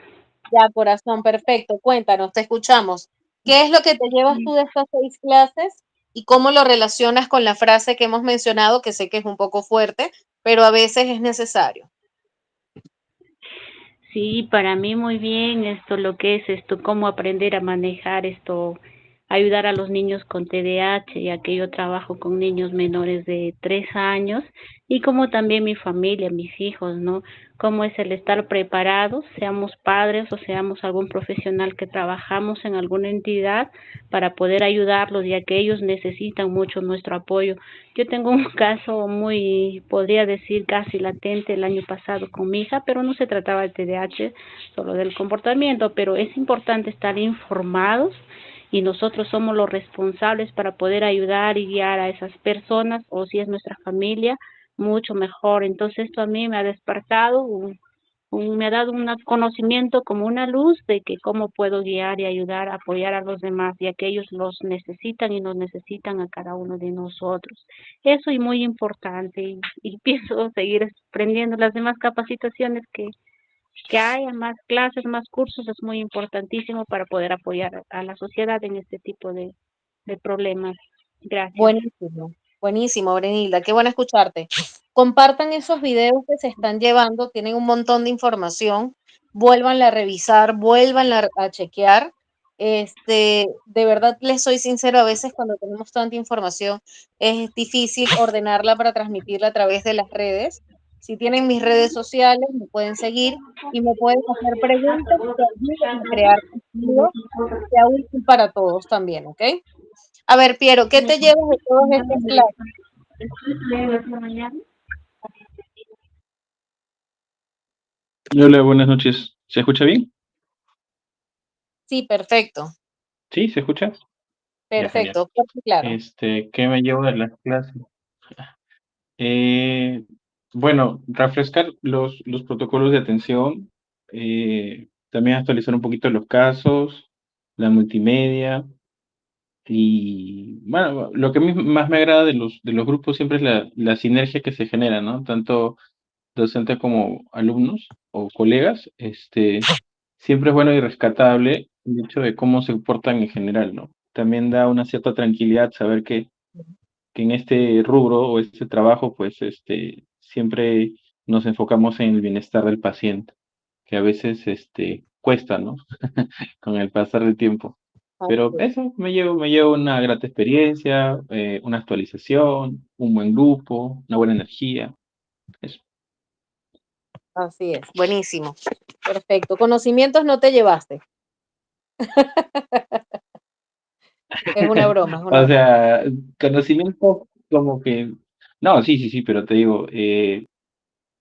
Ya, corazón, perfecto. Cuéntanos, te escuchamos. ¿Qué es lo que te llevas tú de estas 6 clases y cómo lo relacionas con la frase que hemos mencionado, que sé que es un poco fuerte, pero a veces es necesario? Sí, para mí muy bien esto, lo que es esto, cómo aprender a manejar esto, ayudar a los niños con TDAH, ya que yo trabajo con niños menores de 3 años y como también mi familia, mis hijos, ¿no? Cómo es el estar preparados, seamos padres o seamos algún profesional que trabajamos en alguna entidad para poder ayudarlos, ya que ellos necesitan mucho nuestro apoyo. Yo tengo un caso muy, podría decir, casi latente el año pasado con mi hija, pero no se trataba de TDAH, solo del comportamiento, pero es importante estar informados y nosotros somos los responsables para poder ayudar y guiar a esas personas, o si es nuestra familia, mucho mejor. Entonces esto a mí me ha despertado me ha dado un conocimiento como una luz de que cómo puedo guiar y ayudar, apoyar a los demás, ya que ellos los necesitan y nos necesitan a cada uno de nosotros. Eso es muy importante y pienso seguir aprendiendo las demás capacitaciones que haya, más clases, más cursos, es muy importantísimo para poder apoyar a la sociedad en este tipo de problemas. Gracias. Buenísimo, buenísimo, Brenilda, qué bueno escucharte. Compartan esos videos que se están llevando, tienen un montón de información, vuélvanla a revisar, vuélvanla a chequear. De verdad les soy sincero, a veces cuando tenemos tanta información es difícil ordenarla para transmitirla a través de las redes. Si tienen mis redes sociales, me pueden seguir y me pueden hacer preguntas que ayuden a crear contenido que sea útil para todos también, ¿ok? A ver, Piero, ¿qué te llevas de todas estas clases? Hola, buenas noches. ¿Se escucha bien? Sí, perfecto, ¿Sí? ¿Se escucha? Ya, genial. perfecto, fuerte y claro. ¿Qué me llevo de las clases? Eh, bueno, refrescar los protocolos de atención, también actualizar un poquito los casos, la multimedia y, bueno, lo que a mí más me agrada de los grupos siempre es la sinergia que se genera, ¿no? Tanto docentes como alumnos o colegas, siempre es bueno y rescatable el hecho de cómo se portan en general, ¿no? También da una cierta tranquilidad saber que en este rubro o este trabajo, pues, siempre nos enfocamos en el bienestar del paciente, que a veces, cuesta, ¿no? Con el pasar del tiempo. Pero Así es, eso, me llevo una grata experiencia, una actualización, un buen grupo, una buena energía. Eso. así es, buenísimo, perfecto. Conocimientos no te llevaste. Es una broma, es una O broma. sea, conocimiento como que No, sí, sí, sí, pero te digo,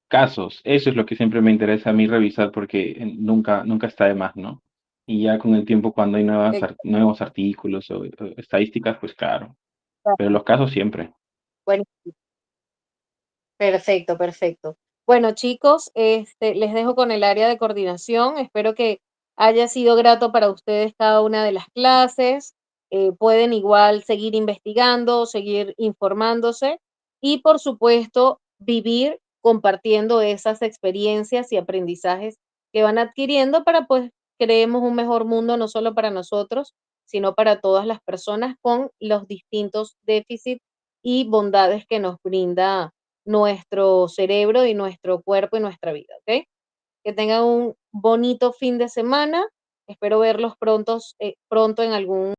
casos, eso es lo que siempre me interesa a mí revisar porque nunca está de más, ¿no? Y ya con el tiempo cuando hay nuevos artículos o estadísticas, pues claro, pero los casos siempre. Bueno, perfecto, perfecto. Bueno, chicos, les dejo con el área de coordinación. Espero que haya sido grato para ustedes cada una de las clases. Pueden igual seguir investigando, seguir informándose y, por supuesto, vivir compartiendo esas experiencias y aprendizajes que van adquiriendo para, pues, creemos un mejor mundo no solo para nosotros, sino para todas las personas con los distintos déficits y bondades que nos brinda nuestro cerebro y nuestro cuerpo y nuestra vida, ¿ok? Que tengan un bonito fin de semana. Espero verlos pronto en algún